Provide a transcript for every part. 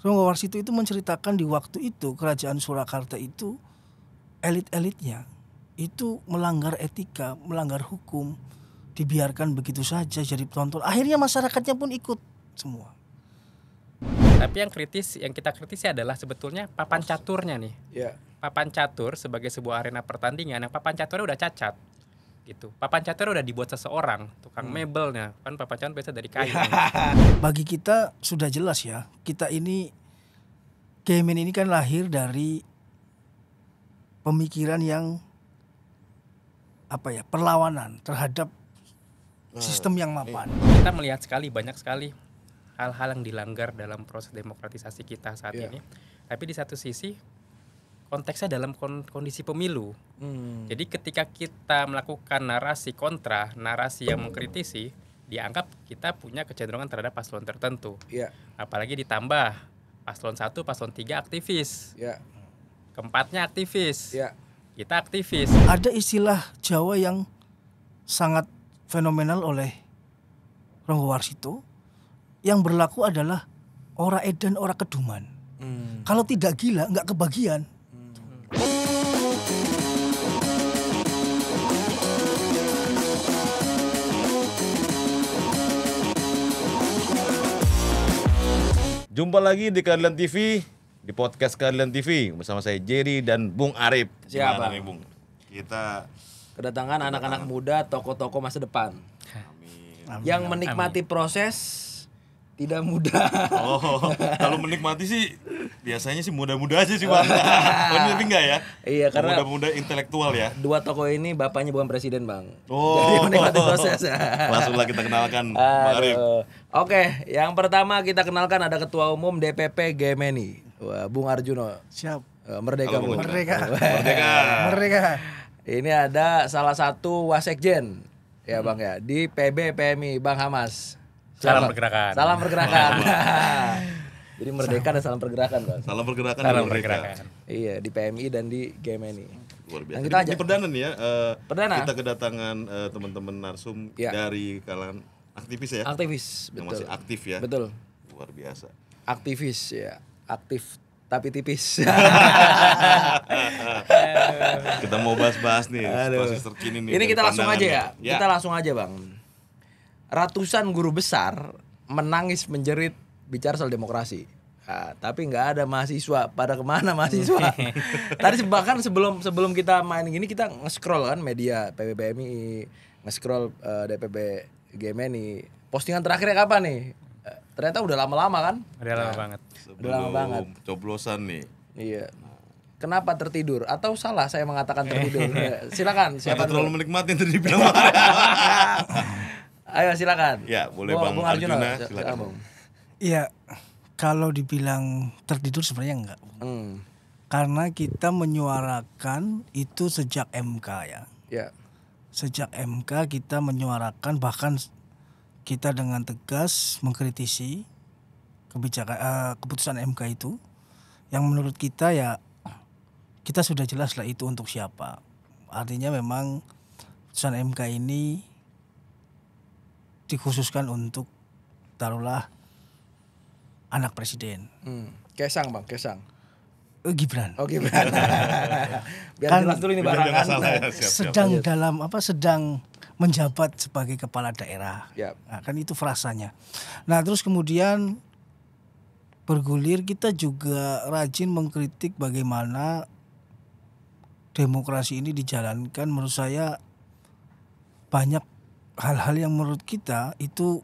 Ronggo Warsito itu menceritakan di waktu itu kerajaan Surakarta itu elit-elitnya itu melanggar etika, melanggar hukum, dibiarkan begitu saja jadi penonton. Akhirnya masyarakatnya pun ikut semua. Tapi yang kita kritisi adalah sebetulnya papan caturnya nih. Papan catur sebagai sebuah arena pertandingan, yang papan caturnya udah cacat. Gitu. Papan catur udah dibuat seseorang, tukang mebelnya. Kan papan catur biasa dari kayu. Bagi kita sudah jelas ya, kita ini Gemen ini kan lahir dari pemikiran yang perlawanan terhadap sistem yang mapan. Kita melihat banyak sekali hal-hal yang dilanggar dalam proses demokratisasi kita saat ini. Tapi di satu sisi konteksnya dalam kondisi pemilu. Jadi ketika kita melakukan narasi kontra, narasi yang mengkritisi, dianggap kita punya kecenderungan terhadap paslon tertentu. Apalagi ditambah paslon 1, paslon 3 aktivis. Keempatnya aktivis. Kita aktivis. Ada istilah Jawa yang sangat fenomenal oleh Ronggo Warsito. Yang berlaku adalah ora edan ora keduman. Kalau tidak gila nggak kebagian. Jumpa lagi di Keadilan TV, di podcast Keadilan TV bersama saya Jerry dan Bung Arif. Siapa nih Bung? Kita kedatangan anak-anak muda, tokoh-tokoh masa depan. Amin. Yang menikmati proses tidak mudah. Oh, kalau menikmati sih biasanya sih muda-muda aja sih Bang. Ini tapi enggak ya? Iya, karena muda-muda intelektual ya. Dua tokoh ini bapaknya bukan presiden, Bang. Oh. Jadi menikmati proses. Langsunglah kita kenalkan Bang Arif. Oke, yang pertama kita kenalkan ada Ketua Umum DPP Gemeni. Wah, Bung Arjuno. Siap. Merdeka, Bung. Merdeka. Ini ada salah satu Wasekjen. Ya, Bang ya, di PB PMI Bang Hamas. Salam pergerakan. Salam pergerakan. Jadi merdeka dan salam pergerakan, Bang. Salam pergerakan. Salam pergerakan. Iya, di PMI dan di Gemeni. Luar biasa. Dan Ini perdana nih ya. Perdana. Kita kedatangan teman-teman narsum dari kalangan aktivis ya. Aktivis, yang betul. masih aktif ya. Betul. Luar biasa. Aktivis ya. Aktif tapi tipis. Kita mau bahas-bahas nih situasi terkini nih. Ini dari kita langsung aja pandangan ya. nih. Kita langsung aja, Bang. Ratusan guru besar menangis menjerit bicara soal demokrasi. Nah, tapi nggak ada mahasiswa. Pada kemana mahasiswa? Tadi bahkan sebelum kita main gini kita nge-scroll kan media PBBMI, nge-scroll DPP Gemeni. Postingan terakhirnya kapan nih? Ternyata udah lama-lama kan? Udah lama banget. Udah lama banget. Coblosan nih. Iya. Kenapa tertidur? Atau salah saya mengatakan tertidur? Silakan. Siapa Siapa terlalu menikmati yang tadi dibilang. Ayo silakan. Ya, boleh Bang Arjuna, silakan. Bang. Iya, kalau dibilang tertidur sebenarnya enggak. Karena kita menyuarakan itu sejak MK ya. Ya. Sejak MK kita menyuarakan, bahkan kita dengan tegas mengkritisi keputusan MK itu, yang menurut kita ya kita sudah jelas lah itu untuk siapa. Artinya memang keputusan MK ini dikhususkan untuk taruhlah anak presiden. Kesang, Bang, Kesang. Gibran. Oh, Gibran. Biar Kan jelas dulu ini biar barangan. jangan salah ya, siap. Sedang dalam sedang menjabat sebagai kepala daerah. Yap. Nah, kan itu frasanya. Nah, terus kemudian bergulir kita juga rajin mengkritik bagaimana demokrasi ini dijalankan. Menurut saya banyak hal-hal yang menurut kita itu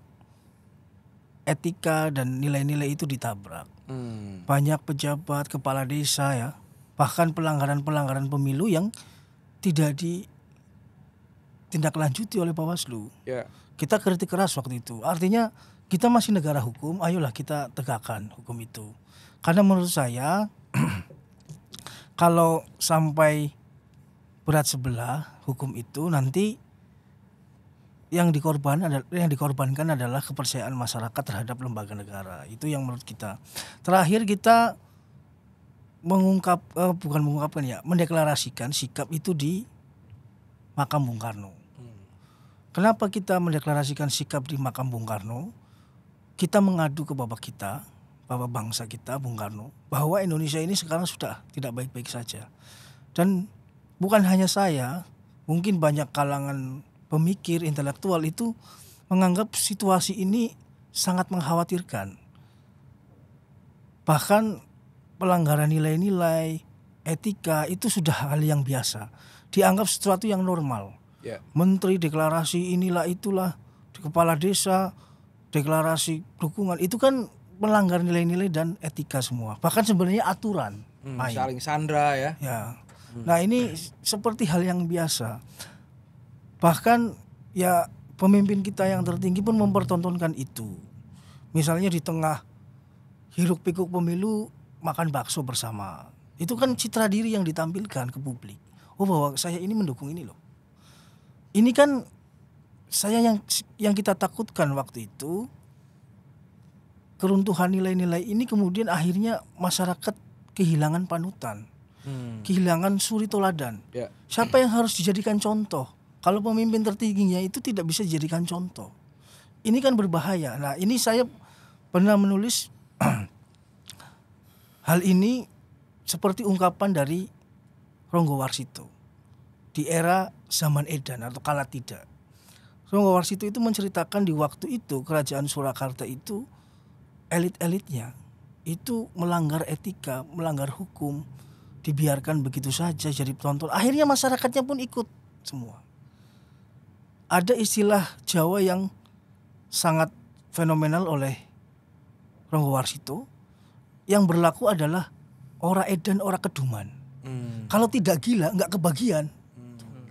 etika dan nilai-nilai itu ditabrak. Banyak pejabat, kepala desa ya, bahkan pelanggaran-pelanggaran pemilu yang tidak ditindaklanjuti oleh Bawaslu. Ya. Kita kritik keras waktu itu. Artinya kita masih negara hukum, ayolah kita tegakkan hukum itu. Karena menurut saya kalau sampai berat sebelah hukum itu, nanti yang dikorbankan adalah kepercayaan masyarakat terhadap lembaga negara. Itu yang menurut kita. Terakhir kita mendeklarasikan sikap itu di makam Bung Karno. Kenapa kita mendeklarasikan sikap di makam Bung Karno? Kita mengadu ke bapak kita, Bapak bangsa kita Bung Karno bahwa Indonesia ini sekarang sudah tidak baik-baik saja. Dan bukan hanya saya, mungkin banyak kalangan pemikir intelektual itu menganggap situasi ini sangat mengkhawatirkan. Bahkan pelanggaran nilai-nilai, etika itu sudah hal yang biasa, dianggap sesuatu yang normal. Menteri deklarasi inilah itulah, kepala desa deklarasi dukungan, itu kan melanggar nilai-nilai dan etika semua. Bahkan sebenarnya aturan main. Saling sandra ya. Nah ini seperti hal yang biasa. Bahkan ya pemimpin kita yang tertinggi pun mempertontonkan itu. Misalnya di tengah hiruk pikuk pemilu makan bakso bersama. Itu kan citra diri yang ditampilkan ke publik. Oh bahwa saya ini mendukung ini loh. Ini kan saya yang kita takutkan waktu itu, keruntuhan nilai-nilai ini kemudian akhirnya masyarakat kehilangan panutan, kehilangan suri toladan. Siapa yang harus dijadikan contoh? Kalau pemimpin tertingginya itu tidak bisa dijadikan contoh, ini kan berbahaya. Nah ini saya pernah menulis hal ini seperti ungkapan dari Ronggo Warsito di era zaman Edan atau kala tidak. Ronggo Warsito itu menceritakan di waktu itu kerajaan Surakarta itu elit-elitnya itu melanggar etika, melanggar hukum, dibiarkan begitu saja jadi penonton. Akhirnya masyarakatnya pun ikut semua. Ada istilah Jawa yang sangat fenomenal oleh Ronggo Warsito, yang berlaku adalah ora edan ora keduman. Kalau tidak gila nggak kebagian.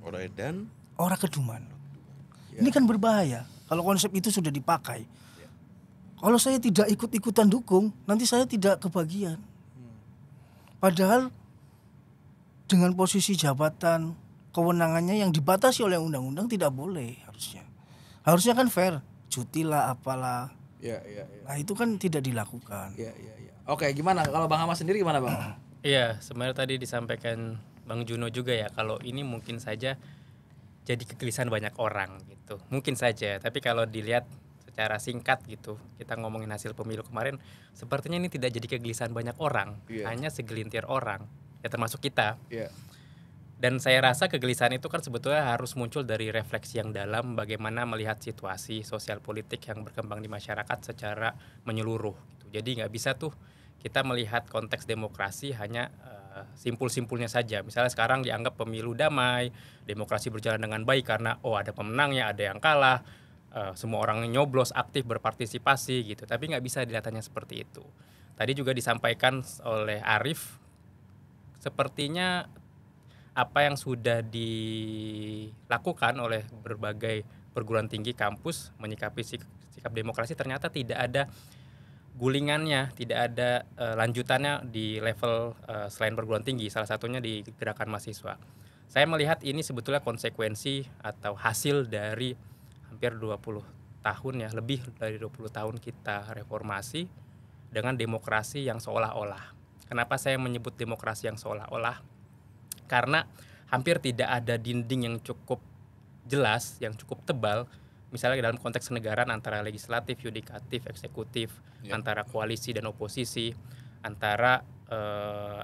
Ora edan, ora keduman. Ini kan berbahaya kalau konsep itu sudah dipakai. Kalau saya tidak ikut-ikutan dukung, nanti saya tidak kebagian. Padahal dengan posisi jabatan, kewenangannya yang dibatasi oleh undang-undang tidak boleh harusnya. Harusnya kan fair, cuti lah apalah. Nah itu kan tidak dilakukan. Oke, gimana kalau Bang Hamas sendiri gimana Bang? Iya, sebenarnya tadi disampaikan Bang Juno juga ya, kalau ini mungkin saja jadi kegelisahan banyak orang gitu. Mungkin saja, tapi kalau dilihat secara singkat gitu, kita ngomongin hasil pemilu kemarin, sepertinya ini tidak jadi kegelisahan banyak orang, hanya segelintir orang, ya termasuk kita. Dan saya rasa kegelisahan itu kan sebetulnya harus muncul dari refleksi yang dalam, bagaimana melihat situasi sosial politik yang berkembang di masyarakat secara menyeluruh gitu. Jadi nggak bisa tuh kita melihat konteks demokrasi hanya simpul-simpulnya saja. Misalnya sekarang dianggap pemilu damai, demokrasi berjalan dengan baik karena ada pemenangnya, ada yang kalah, semua orang nyoblos, aktif, berpartisipasi gitu. Tapi nggak bisa dilihatnya seperti itu. Tadi juga disampaikan oleh Arief, sepertinya apa yang sudah dilakukan oleh berbagai perguruan tinggi kampus menyikapi sikap demokrasi ternyata tidak ada gulingannya, tidak ada lanjutannya di level selain perguruan tinggi, salah satunya di gerakan mahasiswa. Saya melihat ini sebetulnya konsekuensi atau hasil dari hampir 20 tahun ya, lebih dari 20 tahun kita reformasi dengan demokrasi yang seolah-olah. Kenapa saya menyebut demokrasi yang seolah-olah? Karena hampir tidak ada dinding yang cukup jelas, yang cukup tebal, misalnya dalam konteks kenegaraan antara legislatif, yudikatif, eksekutif, antara koalisi dan oposisi, antara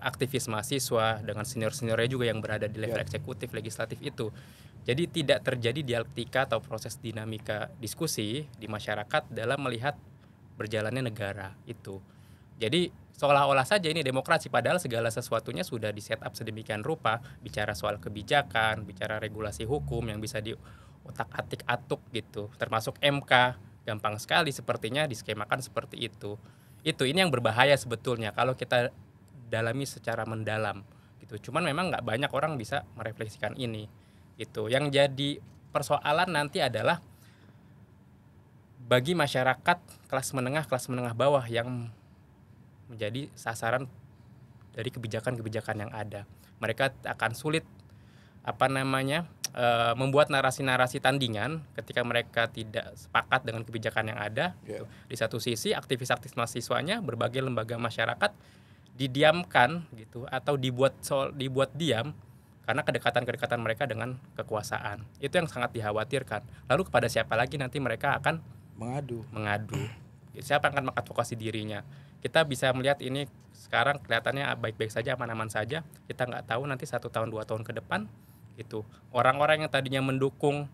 aktivis mahasiswa dengan senior-seniornya juga yang berada di level eksekutif, legislatif itu. Jadi tidak terjadi dialektika atau proses dinamika diskusi di masyarakat dalam melihat berjalannya negara itu. Jadi seolah-olah saja ini demokrasi, padahal segala sesuatunya sudah di set up sedemikian rupa, bicara soal kebijakan, bicara regulasi hukum yang bisa diotak-atik atuk gitu, termasuk MK, gampang sekali sepertinya diskemakan seperti itu. Ini yang berbahaya sebetulnya kalau kita dalami secara mendalam gitu. Cuman memang nggak banyak orang bisa merefleksikan ini gitu. Yang jadi persoalan nanti adalah bagi masyarakat kelas menengah bawah yang menjadi sasaran dari kebijakan-kebijakan yang ada. Mereka akan sulit membuat narasi-narasi tandingan ketika mereka tidak sepakat dengan kebijakan yang ada. Gitu. Di satu sisi aktivis-aktivis mahasiswanya, berbagai lembaga masyarakat didiamkan gitu atau dibuat diam karena kedekatan mereka dengan kekuasaan. Itu yang sangat dikhawatirkan. Lalu kepada siapa lagi nanti mereka akan mengadu. Siapa yang akan mengadvokasi dirinya? kita bisa melihat ini sekarang kelihatannya baik-baik saja, aman-aman saja. Kita nggak tahu nanti 1 tahun 2 tahun ke depan gitu orang-orang yang tadinya mendukung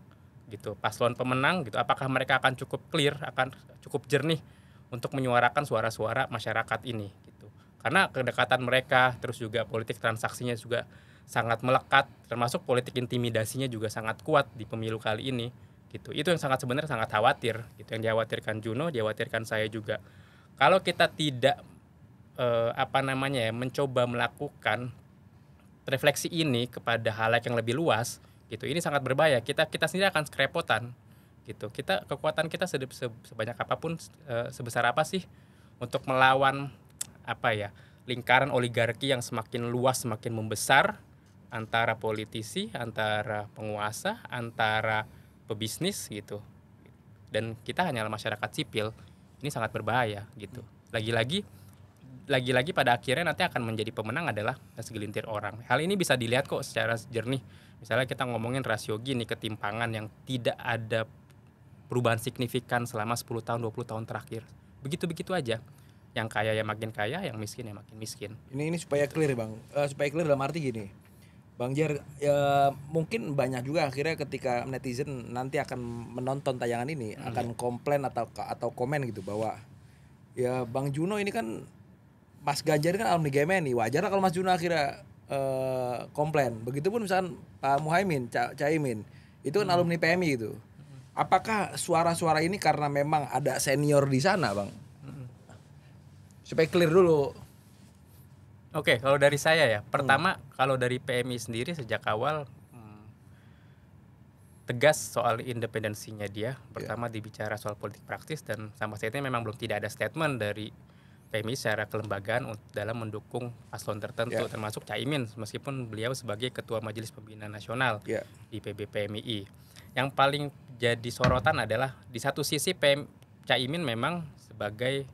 gitu paslon pemenang gitu, apakah mereka akan cukup clear, akan cukup jernih untuk menyuarakan suara-suara masyarakat ini gitu. Karena kedekatan mereka, terus juga politik transaksinya juga sangat melekat, termasuk politik intimidasinya juga sangat kuat di pemilu kali ini gitu. Itu yang sebenarnya sangat khawatir gitu, yang dikhawatirkan Juno, dikhawatirkan saya juga. Kalau kita tidak mencoba melakukan refleksi ini kepada halayak yang lebih luas gitu, ini sangat berbahaya. Kita sendiri akan kerepotan gitu. Kekuatan kita sebanyak apapun, sebesar apa sih untuk melawan lingkaran oligarki yang semakin luas, semakin membesar, antara politisi, antara penguasa, antara pebisnis gitu. Dan kita hanyalah masyarakat sipil. Ini sangat berbahaya gitu. Lagi-lagi pada akhirnya nanti akan menjadi pemenang adalah segelintir orang. Hal ini bisa dilihat kok secara jernih. Misalnya kita ngomongin rasio Gini, ketimpangan yang tidak ada perubahan signifikan selama 10 tahun, 20 tahun terakhir. Begitu-begitu aja. Yang kaya ya makin kaya, yang miskin ya makin miskin. Ini supaya clear Bang. Supaya clear dalam arti gini. Bang Jer, ya, mungkin banyak juga akhirnya ketika netizen nanti akan menonton tayangan ini akan komplain atau komen gitu bahwa ya Bang Juno ini kan Mas Ganjar kan alumni GMNI, wajar lah kalau Mas Juno akhirnya komplain. Begitupun misalkan Pak Muhaimin, Caimin, itu kan alumni PMI gitu. Apakah suara-suara ini karena memang ada senior di sana, Bang? Supaya clear dulu. Oke, kalau dari saya ya, pertama kalau dari PMI sendiri sejak awal tegas soal independensinya dia. Pertama dibicara soal politik praktis, dan sampai saat ini memang belum tidak ada statement dari PMI secara kelembagaan dalam mendukung paslon tertentu, termasuk Caimin meskipun beliau sebagai Ketua Majelis Pembina Nasional di PB PMII. Yang paling jadi sorotan adalah di satu sisi Caimin memang sebagai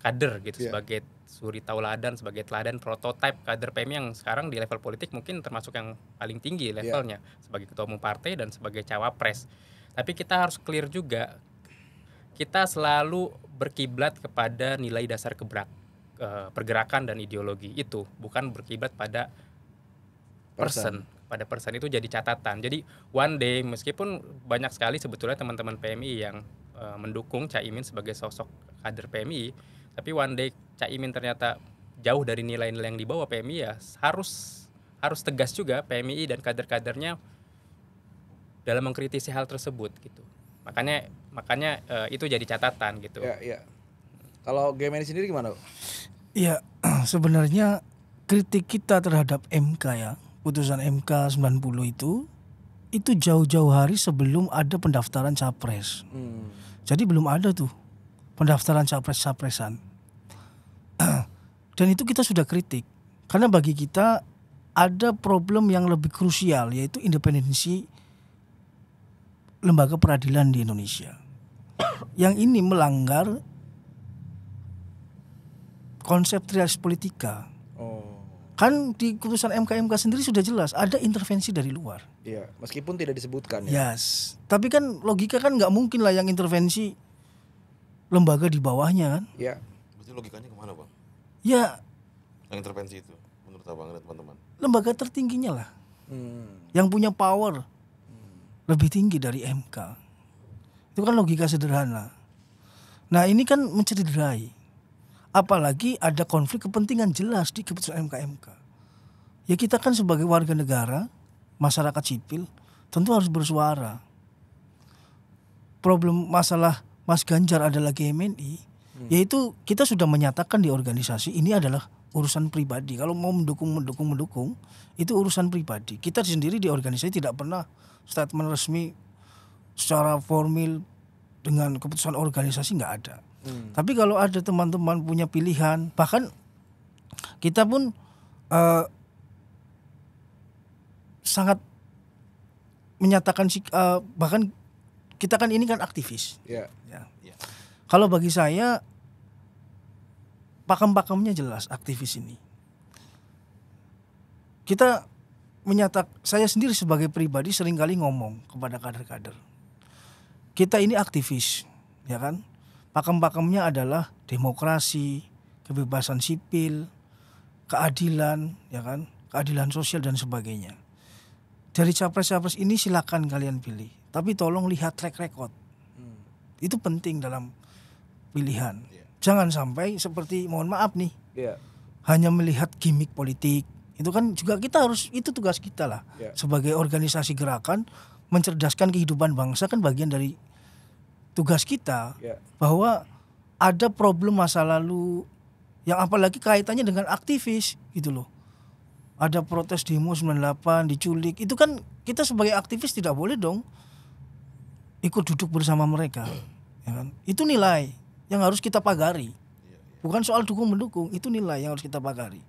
kader gitu, sebagai suri tauladan, sebagai teladan prototipe kader PMI yang sekarang di level politik mungkin termasuk yang paling tinggi levelnya, sebagai ketua umum partai dan sebagai cawapres. Tapi kita harus clear juga, kita selalu berkiblat kepada nilai dasar pergerakan dan ideologi itu, bukan berkiblat pada person. Pada person itu jadi catatan. Jadi one day meskipun banyak sekali sebetulnya teman-teman PMI yang mendukung Caimin sebagai sosok kader PMI, tapi one day Caimin ternyata jauh dari nilai-nilai yang dibawa PMI, ya harus tegas juga PMI dan kader-kadernya dalam mengkritisi hal tersebut gitu. Makanya itu jadi catatan gitu. Ya. Kalau GMNI sendiri gimana? Ya, sebenarnya kritik kita terhadap MK ya, putusan MK 90 itu jauh-jauh hari sebelum ada pendaftaran capres. Jadi belum ada tuh pendaftaran capres-capresan. Dan itu kita sudah kritik. Karena bagi kita ada problem yang lebih krusial, yaitu independensi lembaga peradilan di Indonesia. Yang ini melanggar konsep trias politika. Kan di putusan MK sendiri sudah jelas ada intervensi dari luar. Iya, meskipun tidak disebutkan ya. Yes. Tapi kan logika kan nggak mungkin lah yang intervensi lembaga di bawahnya kan. Iya. Berarti logikanya kemana, Bang? Ya. Yang intervensi itu menurut Abang dan teman-teman. Lembaga tertingginya lah. Yang punya power lebih tinggi dari MK. Itu kan logika sederhana. Nah ini kan mencederai. Apalagi ada konflik kepentingan jelas di keputusan MK. Ya kita kan sebagai warga negara, masyarakat sipil, tentu harus bersuara. Problem masalah Mas Ganjar adalah GMNI, yaitu kita sudah menyatakan di organisasi ini adalah urusan pribadi. Kalau mau mendukung, itu urusan pribadi. Kita sendiri di organisasi tidak pernah statement resmi secara formal dengan keputusan organisasi, nggak ada. Tapi kalau ada teman-teman punya pilihan, bahkan kita pun sangat menyatakan bahkan kita kan ini kan aktivis. Ya. Kalau bagi saya pakem-pakemnya jelas aktivis ini. Kita saya sendiri sebagai pribadi seringkali ngomong kepada kader-kader. Kita ini aktivis, ya kan? Pakem-pakemnya adalah demokrasi, kebebasan sipil, keadilan, ya kan, keadilan sosial dan sebagainya. Dari capres-capres ini silakan kalian pilih, tapi tolong lihat track record. Itu penting dalam pilihan. Jangan sampai seperti, mohon maaf nih, hanya melihat gimmick politik. Itu kan juga kita harus, itu tugas kita lah sebagai organisasi gerakan, mencerdaskan kehidupan bangsa kan bagian dari tugas kita. Bahwa ada problem masa lalu yang apalagi kaitannya dengan aktivis gitu loh. Ada protes demo 98 diculik, itu kan kita sebagai aktivis tidak boleh dong ikut duduk bersama mereka, ya kan? Itu nilai yang harus kita pagari. Bukan soal dukung mendukung, itu nilai yang harus kita pagari.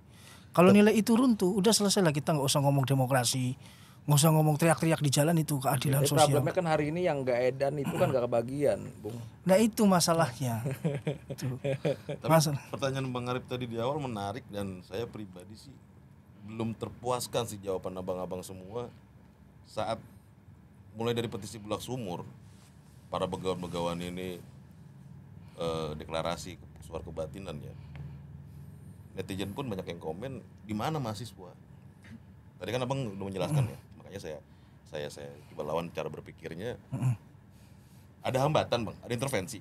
Kalau nilai itu runtuh, udah selesai lah, kita nggak usah ngomong demokrasi, nggak usah ngomong teriak-teriak di jalan, itu keadilan sosial. Problemnya kan hari ini yang nggak edan itu kan nggak kebagian, Bung. Nah itu masalahnya. Tapi pertanyaan Bang Arif tadi di awal menarik, dan saya pribadi sih belum terpuaskan sih jawaban abang-abang semua saat mulai dari petisi Bulak Sumur, para begawan-begawan ini deklarasi suara kebatinan ya. Netizen pun banyak yang komen, di mana mahasiswa? Tadi kan abang udah menjelaskan ya, makanya saya coba lawan cara berpikirnya. Ada hambatan bang, ada intervensi.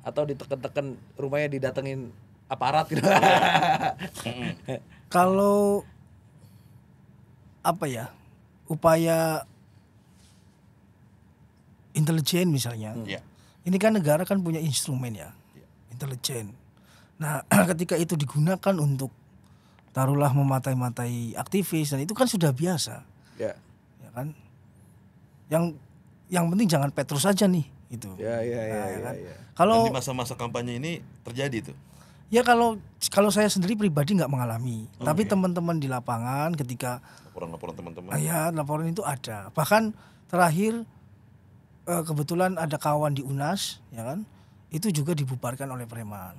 Atau ditekan-tekan rumahnya didatengin aparat gitu. Kalau apa ya, upaya intelijen misalnya, ini kan negara kan punya instrumen ya, intelijen. Nah ketika itu digunakan untuk taruhlah mematai-matai aktivis, dan itu kan sudah biasa, ya kan. Yang penting jangan Petrus saja nih, itu. Kan? Kalau di masa-masa kampanye ini terjadi tuh. Ya kalau saya sendiri pribadi nggak mengalami, tapi teman-teman di lapangan ketika laporan teman-teman. Ya laporan itu ada. Bahkan terakhir kebetulan ada kawan di UNAS, ya kan, itu juga dibubarkan oleh preman.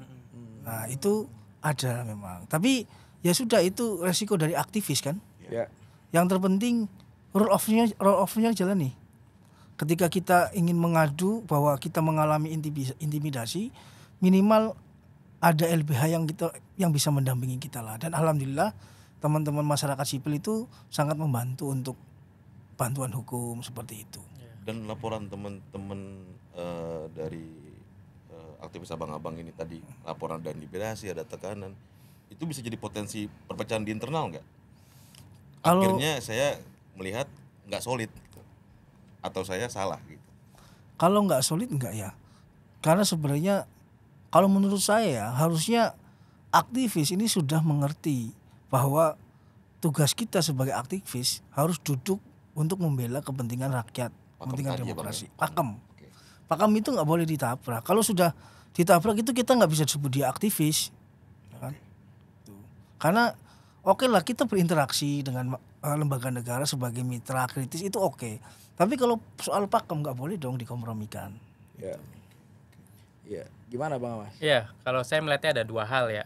Nah itu ada memang. Tapi ya sudah, itu resiko dari aktivis kan. Yang terpenting rule of-nya jalan nih. Ketika kita ingin mengadu bahwa kita mengalami intimidasi, minimal ada LBH yang bisa mendampingi kita lah. Dan alhamdulillah teman-teman masyarakat sipil itu sangat membantu untuk bantuan hukum seperti itu. Dan laporan teman-teman dari aktivis abang-abang ini tadi, laporan dan liberasi, ada tekanan, itu bisa jadi potensi perpecahan di internal nggak? Akhirnya saya melihat nggak solid gitu. Atau saya salah gitu. Kalau nggak solid nggak ya, karena sebenarnya kalau menurut saya harusnya aktivis ini sudah mengerti bahwa tugas kita sebagai aktivis harus duduk untuk membela kepentingan rakyat, kepentingan demokrasi. Pakem itu nggak boleh ditabrak. Kalau sudah ditabrak itu kita nggak bisa disebut dia aktivis, ya kan? Karena oke lah kita berinteraksi dengan lembaga negara sebagai mitra kritis, itu oke. Tapi kalau soal pakem nggak boleh dong dikompromikan. Iya, gimana Bang Mas? Iya, kalau saya melihatnya ada dua hal ya,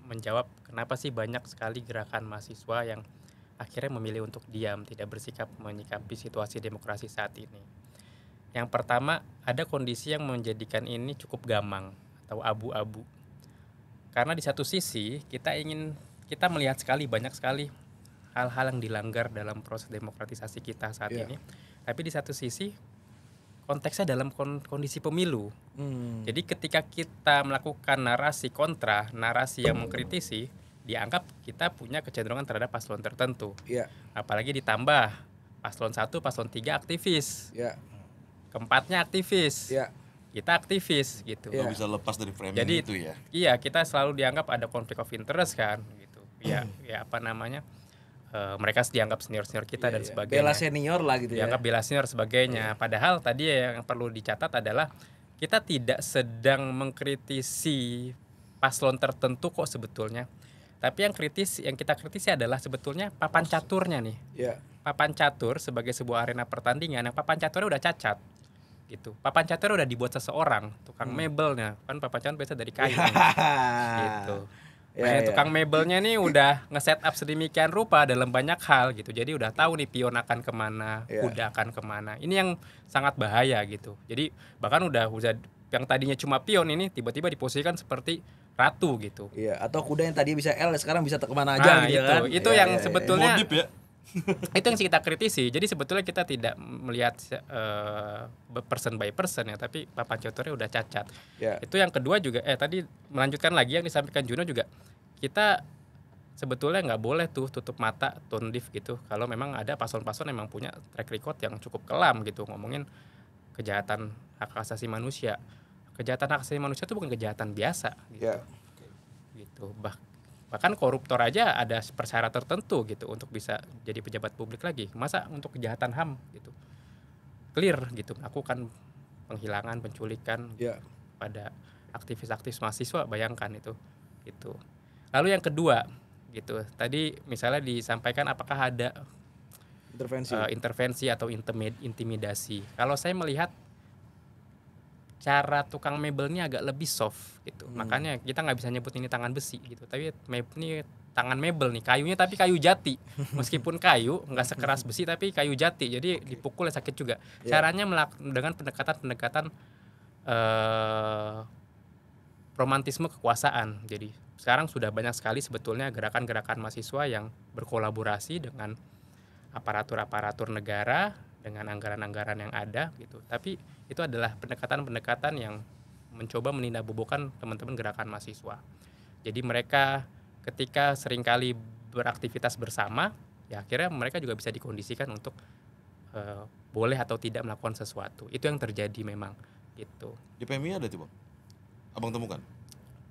menjawab kenapa sih banyak sekali gerakan mahasiswa yang akhirnya memilih untuk diam, tidak bersikap menyikapi situasi demokrasi saat ini. Yang pertama, ada kondisi yang menjadikan ini cukup gamang atau abu-abu. Karena di satu sisi kita melihat banyak sekali hal-hal yang dilanggar dalam proses demokratisasi kita saat ini. Tapi di satu sisi konteksnya dalam kondisi pemilu. Jadi ketika kita melakukan narasi kontra, narasi yang mengkritisi, dianggap kita punya kecenderungan terhadap paslon tertentu. Apalagi ditambah paslon 1, paslon 3 aktivis. Keempatnya aktivis. Kita aktivis gitu. Nggak bisa lepas dari framing jadi, itu ya. Iya, kita selalu dianggap ada konflik of interest kan gitu. Ya apa namanya? Mereka dianggap senior-senior kita dan sebagainya. Bela senior lah gitu dianggap bela senior sebagainya. Padahal tadi yang perlu dicatat adalah kita tidak sedang mengkritisi paslon tertentu kok sebetulnya. Tapi yang kita kritisi adalah sebetulnya papan caturnya nih. Papan catur sebagai sebuah arena pertandingan, yang papan caturnya udah cacat. Gitu. Papan caturnya udah dibuat seseorang, tukang mebelnya. Kan papan catur biasa dari kayu nih. Gitu. Tukang mebelnya nih udah nge-set up sedemikian rupa dalam banyak hal gitu. Jadi udah tahu nih pion akan kemana, kuda akan kemana. Ini yang sangat bahaya gitu. Jadi bahkan udah yang tadinya cuma pion ini tiba-tiba diposisikan seperti ratu gitu. Iya, atau kuda yang tadi bisa L sekarang bisa kemana aja Nah, gitu kan. itu Iya, yang iya, iya. sebetulnya Modif ya. itu yang kita kritisi. Jadi sebetulnya kita tidak melihat person by person ya, tapi papan caturnya udah cacat. Ya. Itu yang kedua juga tadi melanjutkan lagi yang disampaikan Juno juga, kita sebetulnya nggak boleh tuh tutup mata, tone deaf gitu. Kalau memang ada paslon-paslon emang punya track record yang cukup kelam gitu, ngomongin kejahatan hak asasi manusia. Kejahatan hak asasi manusia itu bukan kejahatan biasa gitu. Ya. Gitu. Bahkan koruptor aja ada persyarat tertentu gitu untuk bisa jadi pejabat publik lagi. Masa untuk kejahatan HAM gitu clear gitu, melakukan penghilangan, penculikan Ya. pada aktivis-aktivis mahasiswa, bayangkan itu. Gitu. Lalu yang kedua gitu, tadi misalnya disampaikan apakah ada Intervensi. intervensi atau intimidasi. Kalau saya melihat cara tukang mebel ini agak lebih soft gitu. Makanya kita nggak bisa nyebut ini tangan besi gitu. Tapi ini tangan mebel nih, kayunya tapi kayu jati. Meskipun kayu nggak sekeras besi tapi kayu jati. Jadi dipukul sakit juga. Caranya dengan pendekatan romantisme kekuasaan. Jadi sekarang sudah banyak sekali sebetulnya gerakan-gerakan mahasiswa yang berkolaborasi dengan aparatur-aparatur negara, dengan anggaran-anggaran yang ada gitu. Tapi itu adalah pendekatan-pendekatan yang mencoba menindakbobokkan teman-teman gerakan mahasiswa. Jadi mereka ketika seringkali beraktivitas bersama, ya akhirnya mereka juga bisa dikondisikan untuk boleh atau tidak melakukan sesuatu. Itu yang terjadi memang gitu. Di PMI ada tuh, Bang? Abang temukan?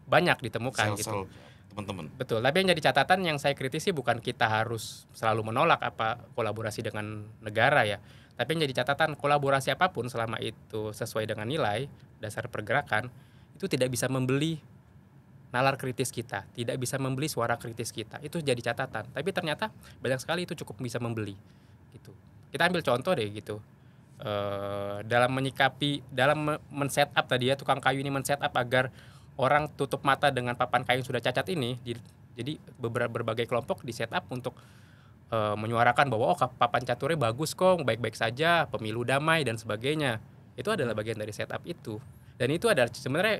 Banyak ditemukan Sel-sel gitu. teman-teman. Betul, tapi yang jadi catatan yang saya kritisi bukan kita harus selalu menolak apa kolaborasi dengan negara ya. Tapi yang jadi catatan, kolaborasi apapun selama itu sesuai dengan nilai dasar pergerakan, itu tidak bisa membeli nalar kritis kita, tidak bisa membeli suara kritis kita. Itu jadi catatan. Tapi ternyata banyak sekali itu cukup bisa membeli gitu. Kita ambil contoh deh gitu. Dalam menyikapi, dalam men-setup tadi ya, tukang kayu ini men-setup agar orang tutup mata dengan papan kayu yang sudah cacat ini. Jadi berbagai kelompok di setup untuk menyuarakan bahwa papan caturnya bagus kok, baik-baik saja, pemilu damai dan sebagainya. Itu adalah bagian dari setup itu. Dan itu adalah sebenarnya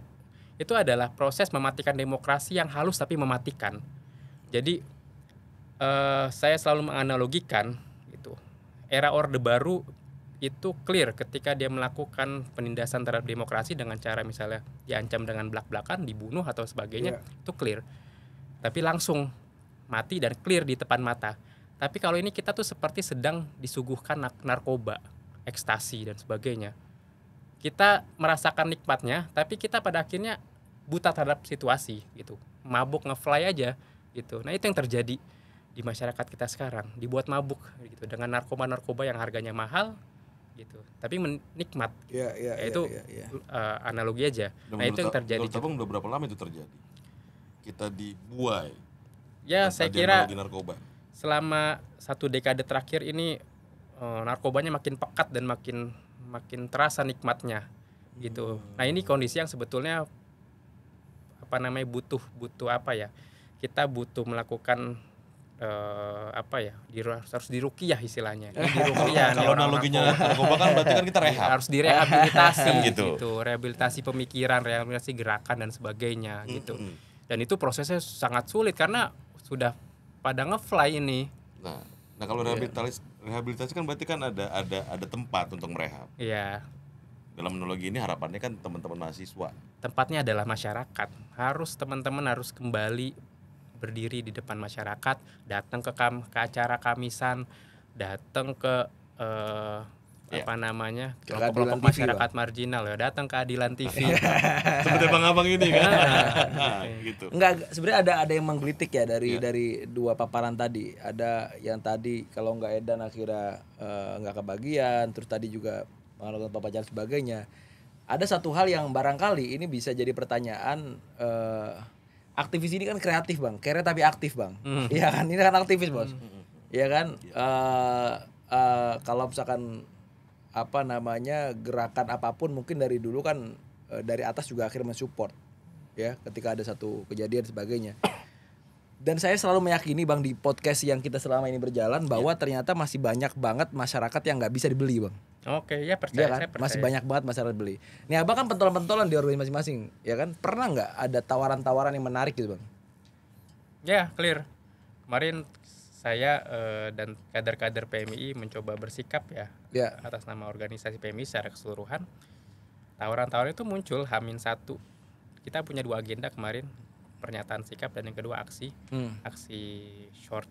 itu adalah proses mematikan demokrasi yang halus tapi mematikan. Jadi saya selalu menganalogikan gitu. Era Orde Baru itu clear ketika dia melakukan penindasan terhadap demokrasi dengan cara misalnya diancam dengan blak-blakan, dibunuh atau sebagainya, itu clear. Tapi langsung mati dan clear di depan mata. Tapi kalau ini kita tuh seperti sedang disuguhkan narkoba, ekstasi dan sebagainya. Kita merasakan nikmatnya, tapi kita pada akhirnya buta terhadap situasi gitu. Mabuk ngefly aja gitu. Nah, itu yang terjadi di masyarakat kita sekarang, dibuat mabuk gitu dengan narkoba-narkoba yang harganya mahal gitu. Tapi menikmat. Itu analogi aja. Nah, itu yang terjadi. Menurut Abang udah berapa lama itu terjadi? Kita dibuai. Ya, saya kira narkoba. Selama 1 dekade terakhir ini narkobanya makin pekat dan makin terasa nikmatnya gitu. Nah, ini kondisi yang sebetulnya butuh apa ya? Kita butuh melakukan harus diruqyah istilahnya. Diruqyah. Kalau analoginya narkoba kan berarti kan kita rehab. Harus direhabilitasi gitu. Rehabilitasi pemikiran, rehabilitasi gerakan dan sebagainya gitu. Dan itu prosesnya sangat sulit karena sudah pada ngefly ini. Nah kalau rehabilitasi kan berarti kan ada tempat untuk merehab. Iya. Dalam analogi ini harapannya kan teman-teman mahasiswa. Tempatnya adalah masyarakat. Teman-teman harus kembali berdiri di depan masyarakat, datang ke acara kamisan, datang ke kelompok-kelompok masyarakat marginal ya, datang ke Adilan TV. Seperti Abang ini kan. Gitu. Enggak, sebenarnya ada yang menggelitik ya dari dua paparan tadi. Ada yang tadi kalau nggak edan akhirnya nggak kebagian, terus tadi juga melakukan paparan sebagainya. Ada satu hal yang barangkali ini bisa jadi pertanyaan. Aktivis ini kan kreatif bang, kere tapi aktif bang. Iya kan, ini kan aktivis bos. Iya kan. Kalau misalkan gerakan apapun mungkin dari dulu kan dari atas juga akhirnya mensupport ya ketika ada satu kejadian sebagainya. Dan saya selalu meyakini Bang di podcast yang kita selama ini berjalan bahwa ternyata masih banyak banget masyarakat yang nggak bisa dibeli Bang. Oke, ya Iya percaya, kan? saya percaya. Masih banyak banget masyarakat beli. Nih Abang kan pentolan-pentolan di organisasi masing-masing, ya kan? Pernah nggak ada tawaran-tawaran yang menarik gitu Bang? Ya, clear. Kemarin saya dan kader-kader PMI mencoba bersikap ya Ya. atas nama organisasi PMI secara keseluruhan. Tawaran-tawaran itu muncul H-1. Kita punya 2 agenda kemarin, pernyataan sikap dan yang kedua aksi. Aksi short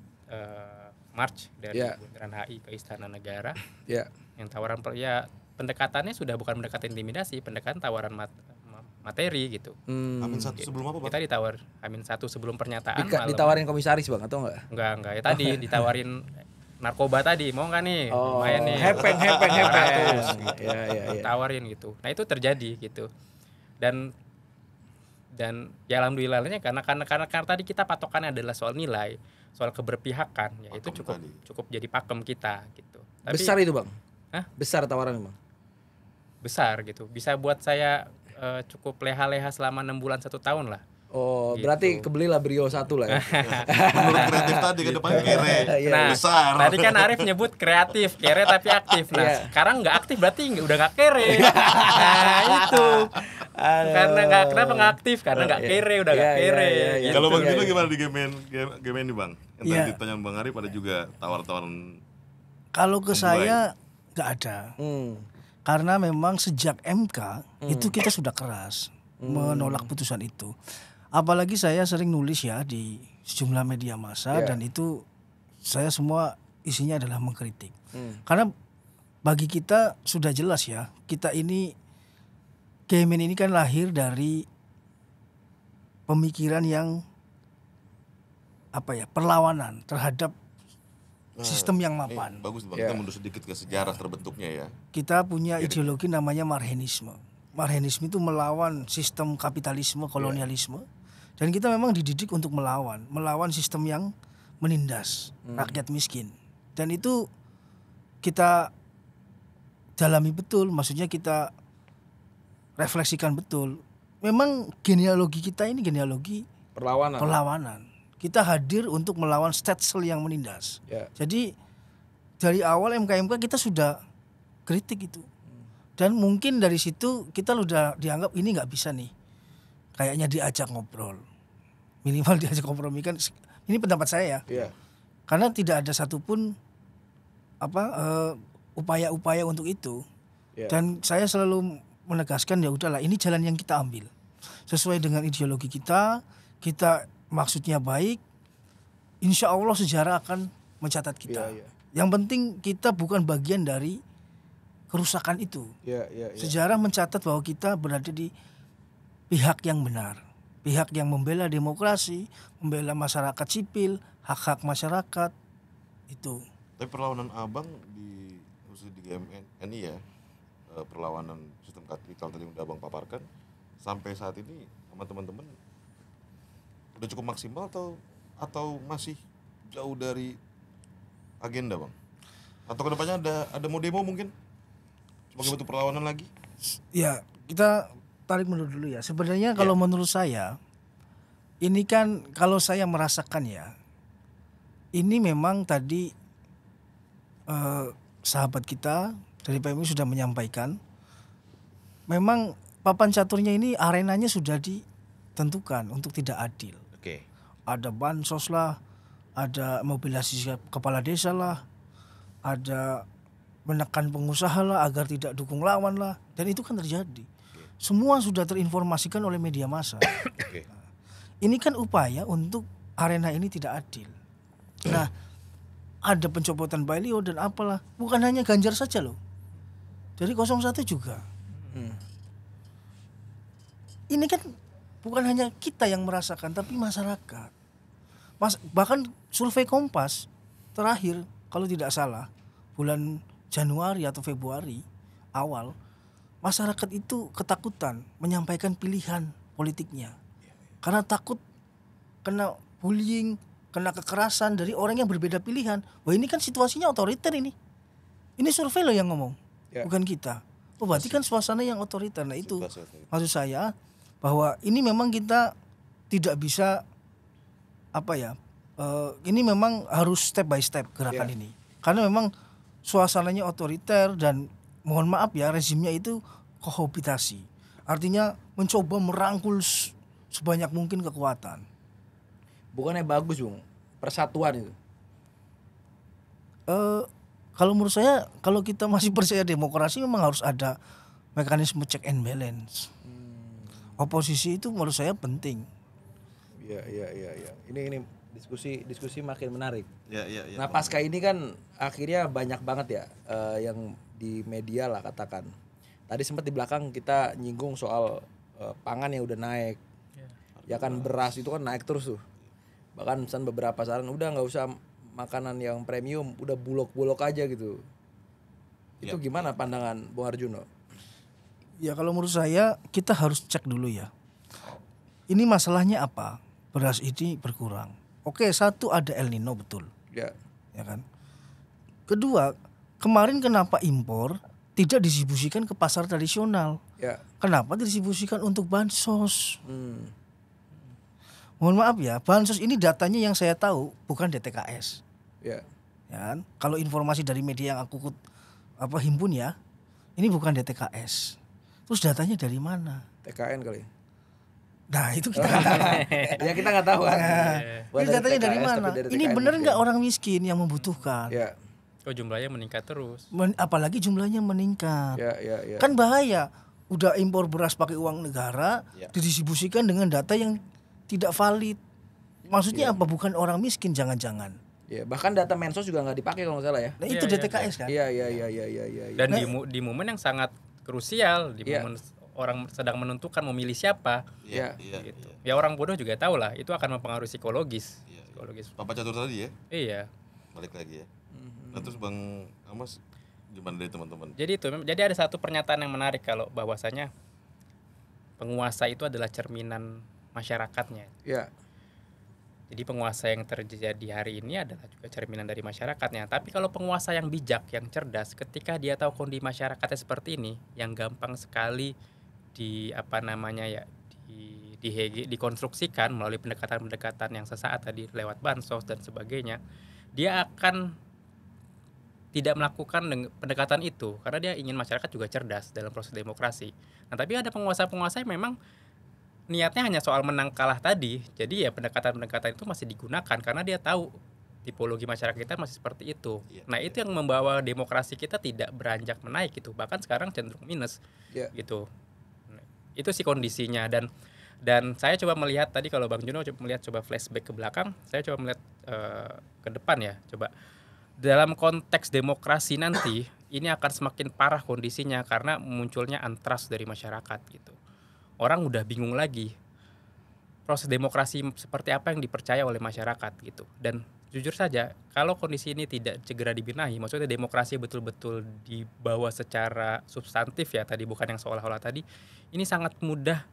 march dari Ya. Bundaran HI ke Istana Negara. Ya. Yang tawaran ya pendekatannya sudah bukan pendekatan intimidasi, pendekatan tawaran materi gitu. Amin satu sebelum apa, Bang? Kita ditawar H-1 sebelum pernyataan malam. Ditawarin komisaris Bang atau enggak? Enggak ya tadi ditawarin narkoba tadi, mau nggak nih? Oh, Lumayan nih. hepeng. 200 Ya. tawarin gitu. Nah itu terjadi gitu. Dan ya alhamdulillahnya karena tadi kita patokannya adalah soal nilai, soal keberpihakan, ya itu Pakem cukup jadi pakem kita gitu. Tapi Besar itu Bang? Hah? Besar tawaran Bang? besar gitu. Bisa buat saya cukup leha-leha selama 6 bulan 1 tahun lah. Oh, Gitu. berarti kebelilah Brio 1 lah ya. Menurut kreatif tadi ke depan kere. Nah, Besar. tadi kan Arif nyebut kreatif, kere tapi aktif. Nah, Iya. sekarang nggak aktif berarti udah nggak kere. Nah, itu. Karena kenapa nggak aktif? Karena nggak kere, udah nggak Iya, kere. iya. Gitu. Kalau Bang Dino gimana di game ini, Bang? Yang Iya. tadi ditanya Bang Arif ada juga tawar-tawaran. Kalau ke Membuai. saya nggak ada. Karena memang sejak MK itu kita sudah keras menolak putusan itu. Apalagi saya sering nulis ya di sejumlah media massa dan itu saya semua isinya adalah mengkritik. Karena bagi kita sudah jelas ya, kita ini Kemen ini kan lahir dari pemikiran yang perlawanan terhadap sistem yang mapan. Bagus Bang, kita mundur sedikit ke sejarah terbentuknya ya. Kita punya ideologi namanya Marxisme. Marxisme itu melawan sistem kapitalisme, kolonialisme. Dan kita memang dididik untuk melawan sistem yang menindas rakyat miskin. Dan itu kita dalami betul, maksudnya kita refleksikan betul. Memang genealogi kita ini genealogi perlawanan. Kita hadir untuk melawan Stetzel yang menindas. Ya. Jadi dari awal MK kita sudah kritik itu. Dan mungkin dari situ kita udah dianggap ini nggak bisa nih. Kayaknya diajak ngobrol. Minimal diajak kompromi kan. Ini pendapat saya ya. Iya. Karena tidak ada satupun upaya-upaya untuk itu. Ya. Dan saya selalu menegaskan ya udahlah ini jalan yang kita ambil. Sesuai dengan ideologi kita maksudnya baik, insya Allah sejarah akan mencatat kita. Iya. Yang penting kita bukan bagian dari kerusakan itu. Iya. Sejarah mencatat bahwa kita berada di pihak yang benar, pihak yang membela demokrasi, membela masyarakat sipil, hak-hak masyarakat itu. Tapi perlawanan Abang khususnya di GMNI ya, perlawanan sistem kapital tadi yang udah Abang paparkan, sampai saat ini sama teman-teman udah cukup maksimal atau masih jauh dari agenda, Bang? Atau kedepannya ada mau demo mungkin sebagai bentuk perlawanan lagi? Ya, kita tarik mundur dulu ya. Sebenarnya kalau menurut saya, ini kan kalau saya merasakan ya, ini memang tadi sahabat kita dari PMI sudah menyampaikan, memang papan caturnya ini arenanya sudah ditentukan untuk tidak adil. Oke. Ada bansos lah, ada mobilisasi kepala desa lah, ada menekan pengusaha lah agar tidak dukung lawan lah, dan itu kan terjadi. Semua sudah terinformasikan oleh media massa. Oke. Ini kan upaya untuk arena ini tidak adil. Nah, ada pencopotan baliho dan apalah, bukan hanya Ganjar saja loh. Dari 01 juga. Ini kan bukan hanya kita yang merasakan, tapi masyarakat. Bahkan survei Kompas terakhir, kalau tidak salah, bulan Januari atau Februari awal, masyarakat itu ketakutan menyampaikan pilihan politiknya. Karena takut kena bullying, kena kekerasan dari orang yang berbeda pilihan. Wah, ini kan situasinya otoriter ini. Ini survei loh yang ngomong, bukan kita. Oh, berarti kan suasana yang otoriter. Nah itu maksud saya, bahwa ini memang kita tidak bisa apa ya? Ini memang harus step by step gerakan ini. Karena memang suasananya otoriter dan mohon maaf ya rezimnya itu kohabitasi. Artinya mencoba merangkul sebanyak mungkin kekuatan. Bukannya bagus, Bung, persatuan itu? Kalau menurut saya kalau kita masih percaya demokrasi memang harus ada mekanisme check and balance. Oposisi itu menurut saya penting. Iya. Ini diskusi makin menarik. Ya. Nah, pasca ini kan akhirnya banyak banget ya yang di media lah katakan. Tadi sempat di belakang kita nyinggung soal pangan yang udah naik. Ya kan beras itu kan naik terus tuh. Bahkan pesan beberapa saran udah nggak usah makanan yang premium, udah bulog-bulog aja gitu. Itu gimana pandangan Bung Harjuno? Ya kalau menurut saya kita harus cek dulu ya. Ini masalahnya apa? Beras ini berkurang. Oke, satu ada El Nino betul. Ya. Ya kan. Kedua, kemarin kenapa impor tidak didistribusikan ke pasar tradisional? Ya. Kenapa didistribusikan untuk bansos? Mohon maaf ya, bansos ini datanya yang saya tahu bukan DTKS. Ya. Ya kan? Kalau informasi dari media yang aku himpun ya, ini bukan DTKS. Terus datanya dari mana? TKN kali. Nah itu kita nggak tahu. Ya kita nggak tahu kan. Ini datanya dari TKS, mana? tapi dari Ini TKN bener mungkin. nggak orang miskin yang membutuhkan? Ya. Oh, jumlahnya meningkat terus. Apalagi jumlahnya meningkat. Ya. Kan bahaya. Udah impor beras pakai uang negara, didistribusikan dengan data yang tidak valid. Maksudnya apa? Bukan orang miskin jangan-jangan. Ya, bahkan data Mensos juga nggak dipakai kalau nggak salah ya. Nah itu DTKS kan? Iya. Dan di momen yang sangat krusial, di momen orang sedang menentukan memilih siapa. Iya. Gitu. Ya orang bodoh juga tahu lah, itu akan mempengaruhi psikologis. Papa Catur tadi ya? Iya. Balik lagi ya. Nah terus Bang Amas gimana dari teman-teman? Jadi ada satu pernyataan yang menarik kalau bahwasanya penguasa itu adalah cerminan masyarakatnya. Iya. Jadi penguasa yang terjadi hari ini adalah juga cerminan dari masyarakatnya. Tapi kalau penguasa yang bijak, yang cerdas, ketika dia tahu kondisi masyarakatnya seperti ini, yang gampang sekali dikonstruksikan melalui pendekatan-pendekatan yang sesaat tadi lewat bansos dan sebagainya, dia akan tidak melakukan pendekatan itu karena dia ingin masyarakat juga cerdas dalam proses demokrasi. Nah, tapi ada penguasa-penguasa yang memang niatnya hanya soal menang kalah tadi. Jadi ya pendekatan-pendekatan itu masih digunakan karena dia tahu tipologi masyarakat kita masih seperti itu. Nah, itu yang membawa demokrasi kita tidak beranjak menaik gitu. Bahkan sekarang cenderung minus. Gitu. Nah, itu sih kondisinya dan saya coba melihat tadi kalau Bang Juno coba flashback ke belakang, saya coba melihat ke depan ya. Coba dalam konteks demokrasi nanti ini akan semakin parah kondisinya karena munculnya antras dari masyarakat gitu. Orang udah bingung lagi proses demokrasi seperti apa yang dipercaya oleh masyarakat gitu. Dan jujur saja kalau kondisi ini tidak segera dibenahi, maksudnya demokrasi betul-betul dibawa secara substantif ya tadi, bukan yang seolah-olah tadi, ini sangat mudah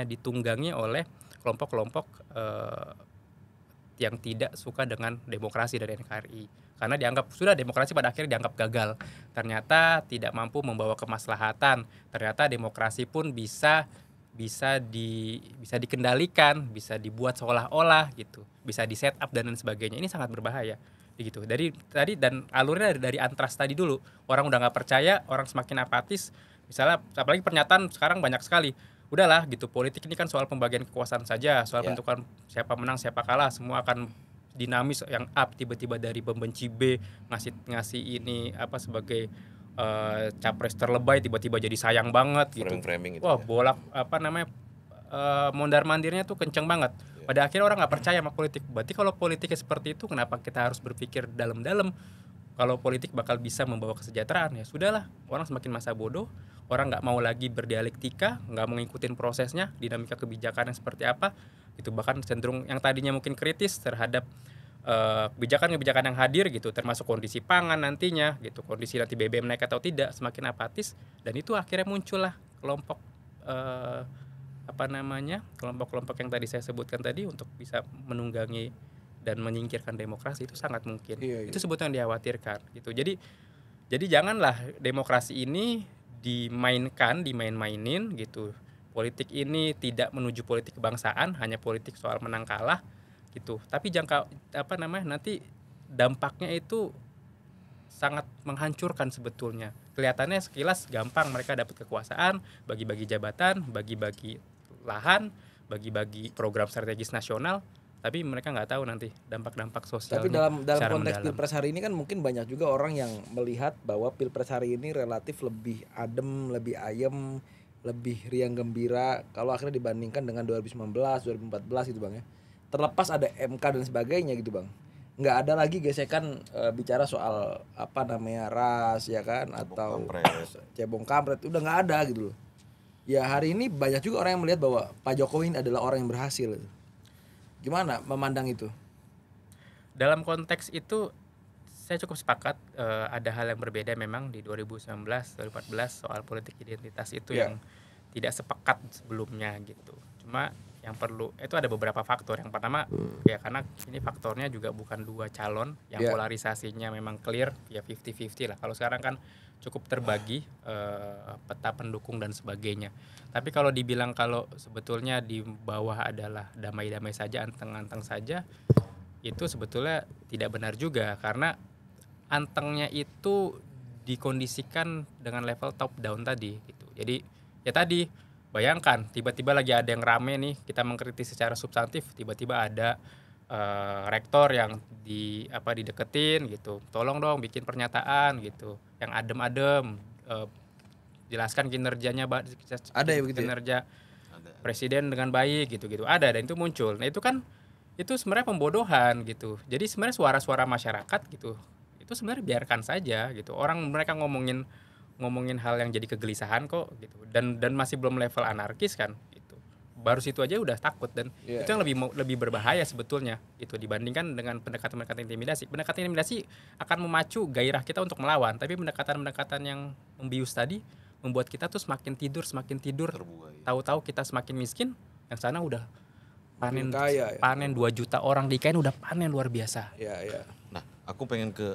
ditunggangi oleh kelompok-kelompok yang tidak suka dengan demokrasi dari NKRI. Karena dianggap sudah demokrasi pada akhirnya dianggap gagal. Ternyata tidak mampu membawa kemaslahatan. Ternyata demokrasi pun bisa dikendalikan, bisa dibuat seolah-olah gitu, bisa di set up dan lain sebagainya. Ini sangat berbahaya gitu. Dari tadi dan alurnya dari antras tadi dulu. Orang udah nggak percaya, orang semakin apatis. Misalnya apalagi pernyataan sekarang banyak sekali. Udahlah gitu, politik ini kan soal pembagian kekuasaan saja, soal penentukan siapa menang siapa kalah, semua akan dinamis yang up, tiba-tiba dari pembenci B ngasih ini sebagai capres terlebay tiba-tiba jadi sayang banget gitu. Framing itu. Wah, bolak mondar-mandirnya tuh kenceng banget. Pada akhirnya orang nggak percaya sama politik. Berarti kalau politiknya seperti itu, kenapa kita harus berpikir dalam-dalam? Kalau politik bakal bisa membawa kesejahteraan, ya sudahlah. Orang semakin masa bodoh, orang nggak mau lagi berdialektika, nggak mau ngikutin prosesnya, dinamika kebijakan yang seperti apa, gitu. Bahkan cenderung yang tadinya mungkin kritis terhadap kebijakan-kebijakan yang hadir gitu, termasuk kondisi pangan nantinya gitu, kondisi nanti BBM naik atau tidak, semakin apatis, dan itu akhirnya muncullah kelompok kelompok-kelompok yang tadi saya sebutkan tadi untuk bisa menunggangi dan menyingkirkan demokrasi. Itu sangat mungkin. Itu sebetulnya yang dikhawatirkan gitu. Jadi janganlah demokrasi ini dimainin gitu. politik ini tidak menuju politik kebangsaan, hanya politik soal menang kalah gitu. Tapi nanti dampaknya itu sangat menghancurkan sebetulnya. Kelihatannya sekilas gampang, mereka dapat kekuasaan, bagi-bagi jabatan, bagi-bagi lahan, bagi-bagi program strategis nasional, tapi mereka nggak tahu nanti dampak-dampak sosial. Tapi dalam konteks pilpres hari ini kan mungkin banyak juga orang yang melihat bahwa pilpres hari ini relatif lebih adem, lebih ayem, lebih riang gembira kalau akhirnya dibandingkan dengan 2019, 2014 gitu Bang ya. Terlepas ada MK dan sebagainya gitu Bang. Nggak ada lagi gesekan bicara soal ras ya kan, atau cebong kampret, udah nggak ada gitu loh. Ya hari ini banyak juga orang yang melihat bahwa Pak Jokowi ini adalah orang yang berhasil. Gimana memandang itu? Dalam konteks itu saya cukup sepakat, ada hal yang berbeda memang di 2019, 2014 soal politik identitas itu yang tidak sepakat sebelumnya gitu. Cuma yang perlu itu ada beberapa faktor. Yang pertama ya karena ini faktornya juga bukan dua calon yang polarisasinya memang clear ya 50-50 lah. Kalau sekarang kan cukup terbagi peta pendukung dan sebagainya. Tapi kalau dibilang kalau sebetulnya di bawah adalah damai-damai saja, anteng-anteng saja, itu sebetulnya tidak benar juga, karena antengnya itu dikondisikan dengan level top down tadi gitu. Jadi ya tadi bayangkan tiba-tiba lagi ada yang rame nih, kita mengkritik secara substantif, tiba-tiba ada rektor yang dideketin gitu, tolong dong bikin pernyataan gitu yang adem-adem, jelaskan kinerjanya, ada ya begitu kinerja presiden dengan baik gitu ada, dan itu muncul. Nah itu kan itu sebenarnya pembodohan gitu. Jadi sebenarnya suara-suara masyarakat gitu itu sebenarnya biarkan saja gitu. Orang mereka ngomongin hal yang jadi kegelisahan kok gitu, dan masih belum level anarkis kan gitu. Baru situ aja udah takut, dan itu yang lebih berbahaya sebetulnya itu dibandingkan dengan pendekatan intimidasi. Pendekatan intimidasi akan memacu gairah kita untuk melawan, tapi pendekatan yang membius tadi membuat kita tuh semakin tidur tahu-tahu kita semakin miskin, yang sana udah panen kaya, panen 2 juta orang di IKN udah panen luar biasa. Nah, aku pengen ke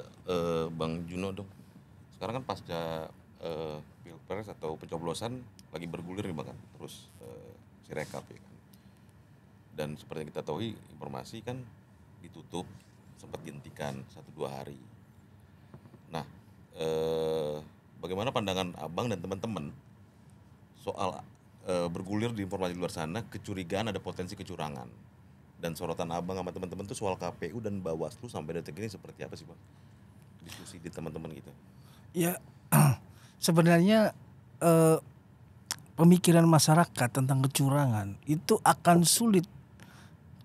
Bang Juno dong. Sekarang kan pasca pilpres atau pencoblosan lagi bergulir nih Bang kan, terus Sirekap ya kan. Dan seperti yang kita tahu, informasi kan ditutup, sempat dihentikan 1-2 hari. Nah, bagaimana pandangan Abang dan teman-teman soal bergulir di informasi luar sana, kecurigaan ada potensi kecurangan, dan sorotan Abang sama teman-teman tuh soal KPU dan Bawaslu sampai detik ini seperti apa sih Bang? Diskusi di teman-teman gitu. Ya, sebenarnya pemikiran masyarakat tentang kecurangan itu akan sulit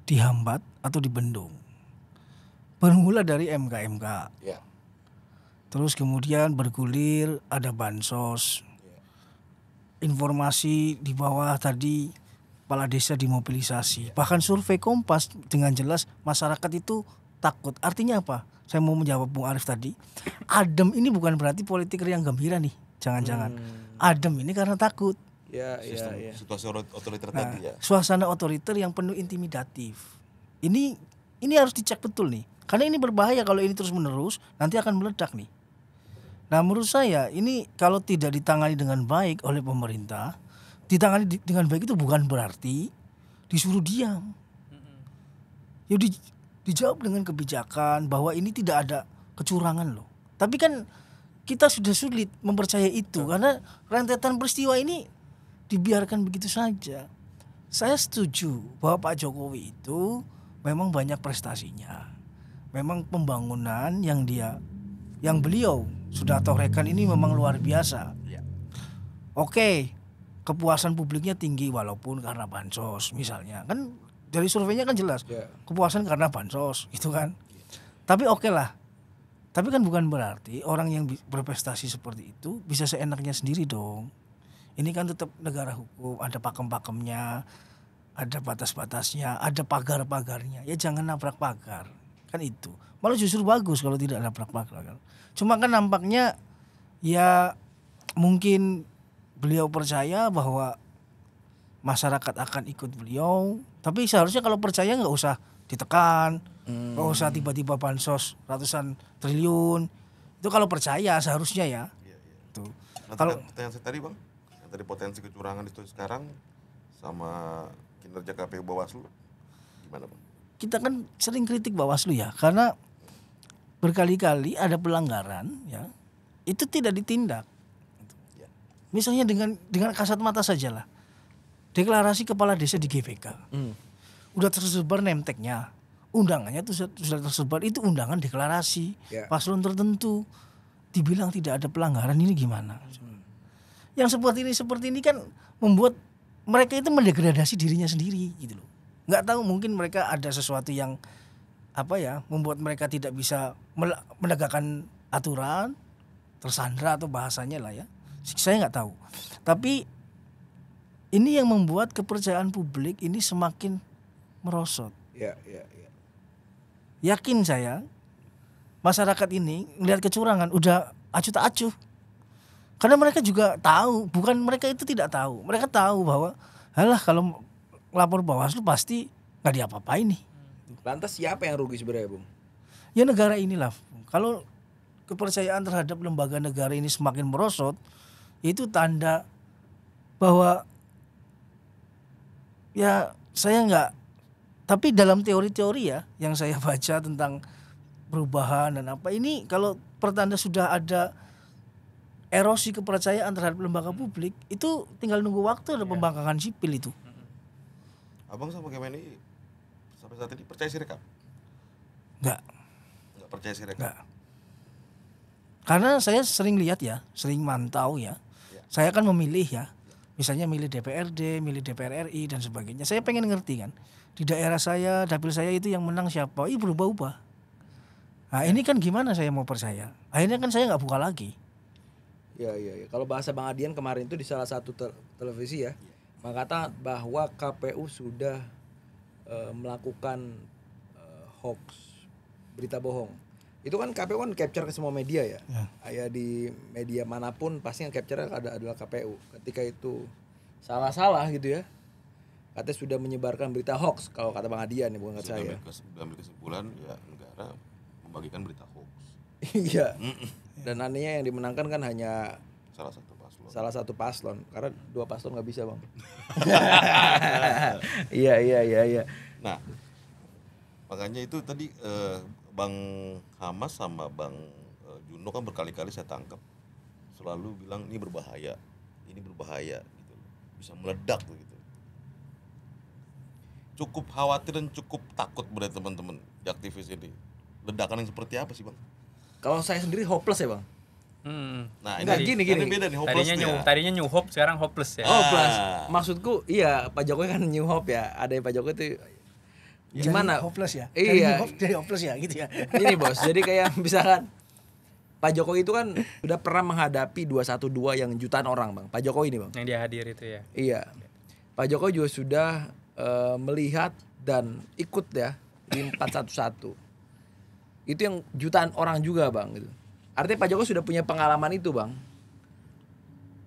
dihambat atau dibendung. Bermula dari MK. Terus kemudian bergulir ada bansos. Informasi di bawah tadi kepala desa dimobilisasi. Bahkan survei Kompas dengan jelas masyarakat itu takut. Artinya apa? Saya mau menjawab Bung Arif tadi. Adem ini bukan berarti politik riang gembira nih. Jangan-jangan. Adem ini karena takut. Situasi otoriter tadi ya. Suasana otoriter yang penuh intimidatif. Ini harus dicek betul nih. Karena ini berbahaya kalau ini terus menerus, nanti akan meledak nih. Nah menurut saya ini kalau tidak ditangani dengan baik oleh pemerintah, ditangani dengan baik itu bukan berarti disuruh diam. Ya dijawab dengan kebijakan bahwa ini tidak ada kecurangan loh. Tapi kan kita sudah sulit mempercayai itu karena rentetan peristiwa ini dibiarkan begitu saja. Saya setuju bahwa Pak Jokowi itu memang banyak prestasinya. Memang pembangunan yang beliau sudah torehkan ini memang luar biasa. Oke, kepuasan publiknya tinggi walaupun karena bansos misalnya. Kan dari surveinya kan jelas. Kepuasan karena bansos itu kan. Tapi oke lah. Tapi kan bukan berarti orang yang berprestasi seperti itu bisa seenaknya sendiri dong. Ini kan tetap negara hukum, ada pakem-pakemnya, ada batas-batasnya, ada pagar-pagarnya. Ya jangan nabrak pagar. Kan itu. Malah justru bagus kalau tidak nabrak pagar. Cuma kan nampaknya ya mungkin beliau percaya bahwa masyarakat akan ikut beliau. Tapi seharusnya kalau percaya nggak usah ditekan, nggak usah tiba-tiba bansos ratusan triliun. Itu kalau percaya seharusnya ya. Tuh. Nah, kalau pertanyaan saya tadi Bang, yang tadi potensi kecurangan itu sekarang sama kinerja KPU Bawaslu gimana Bang? Kita kan sering kritik Bawaslu ya, karena berkali-kali ada pelanggaran ya, itu tidak ditindak. Misalnya dengan kasat mata sajalah, deklarasi kepala desa di GBK, udah tersebar nemteknya, undangannya itu sudah tersebar, itu undangan deklarasi paslon tertentu, dibilang tidak ada pelanggaran, ini gimana? Yang seperti ini kan membuat mereka itu mendegradasi dirinya sendiri gitu loh. Nggak tahu, mungkin mereka ada sesuatu yang membuat mereka tidak bisa menegakkan aturan, tersandra atau bahasanya lah ya. Saya nggak tahu. Tapi ini yang membuat kepercayaan publik ini semakin merosot. Yakin saya masyarakat ini melihat kecurangan udah acuh tak acuh. Karena mereka juga tahu, bukan mereka itu tidak tahu. Mereka tahu bahwa kalau lapor Bawaslu pasti nggak diapa-apain nih. Lantas siapa yang rugi sebenarnya, Bung? Ya negara inilah. Kalau kepercayaan terhadap lembaga negara ini semakin merosot, itu tanda bahwa ya saya nggak. Tapi dalam teori-teori ya yang saya baca tentang perubahan dan apa ini, kalau pertanda sudah ada erosi kepercayaan terhadap lembaga publik, itu tinggal nunggu waktu ada pembangkangan sipil itu. Abang sama Kementerian sampai saat ini percaya Sirekap? Enggak percaya Sirekap? Enggak. Karena saya sering lihat ya, sering mantau ya. Saya kan memilih ya. Misalnya milih DPRD, milih DPR RI dan sebagainya. Saya pengen ngerti kan, di daerah saya, dapil saya itu yang menang siapa? Berubah-ubah. Nah ini kan gimana saya mau percaya? Akhirnya kan saya nggak buka lagi. Ya. Kalau bahasa Bang Adian kemarin itu di salah satu televisi ya, mengatakan bahwa KPU sudah melakukan hoax, berita bohong. Itu kan KPU kan capture ke semua media ya. Kayak di media manapun pasti yang capture adalah KPU. Ketika itu salah gitu ya, katanya sudah menyebarkan berita hoax kalau kata Bang Adian ya, bukan kata saya. Ambil kesimpulan ya negara membagikan berita hoax. Iya. Dan anehnya yang dimenangkan kan hanya salah satu paslon karena 2 paslon nggak bisa Bang. Iya. Nah makanya itu tadi Bang Hamas sama Bang Juno kan berkali-kali saya tangkap selalu bilang ini berbahaya gitu, bisa meledak gitu. Cukup khawatir dan cukup takut berarti teman-teman di aktivis ini. Ledakan yang seperti apa sih Bang? Kalau saya sendiri hopeless ya Bang. Nah ini gini. Beda nih hopeless. Tadinya new hope, sekarang hopeless ya. Hopeless. Maksudku iya Pak Jokowi kan new hope ya. Ada yang Pak Jokowi itu gimana? Jadi hopeless ya. Iya. Jadi hopeless ya gitu ya. Ini bos. Jadi kayak misalkan Pak Jokowi itu kan sudah pernah menghadapi 212 yang jutaan orang Bang. Pak Jokowi ini Bang. Yang dia hadir itu ya. Iya. Pak Jokowi juga sudah melihat dan ikut ya di 411. Itu yang jutaan orang juga Bang gitu. Artinya Pak Jokowi sudah punya pengalaman itu Bang.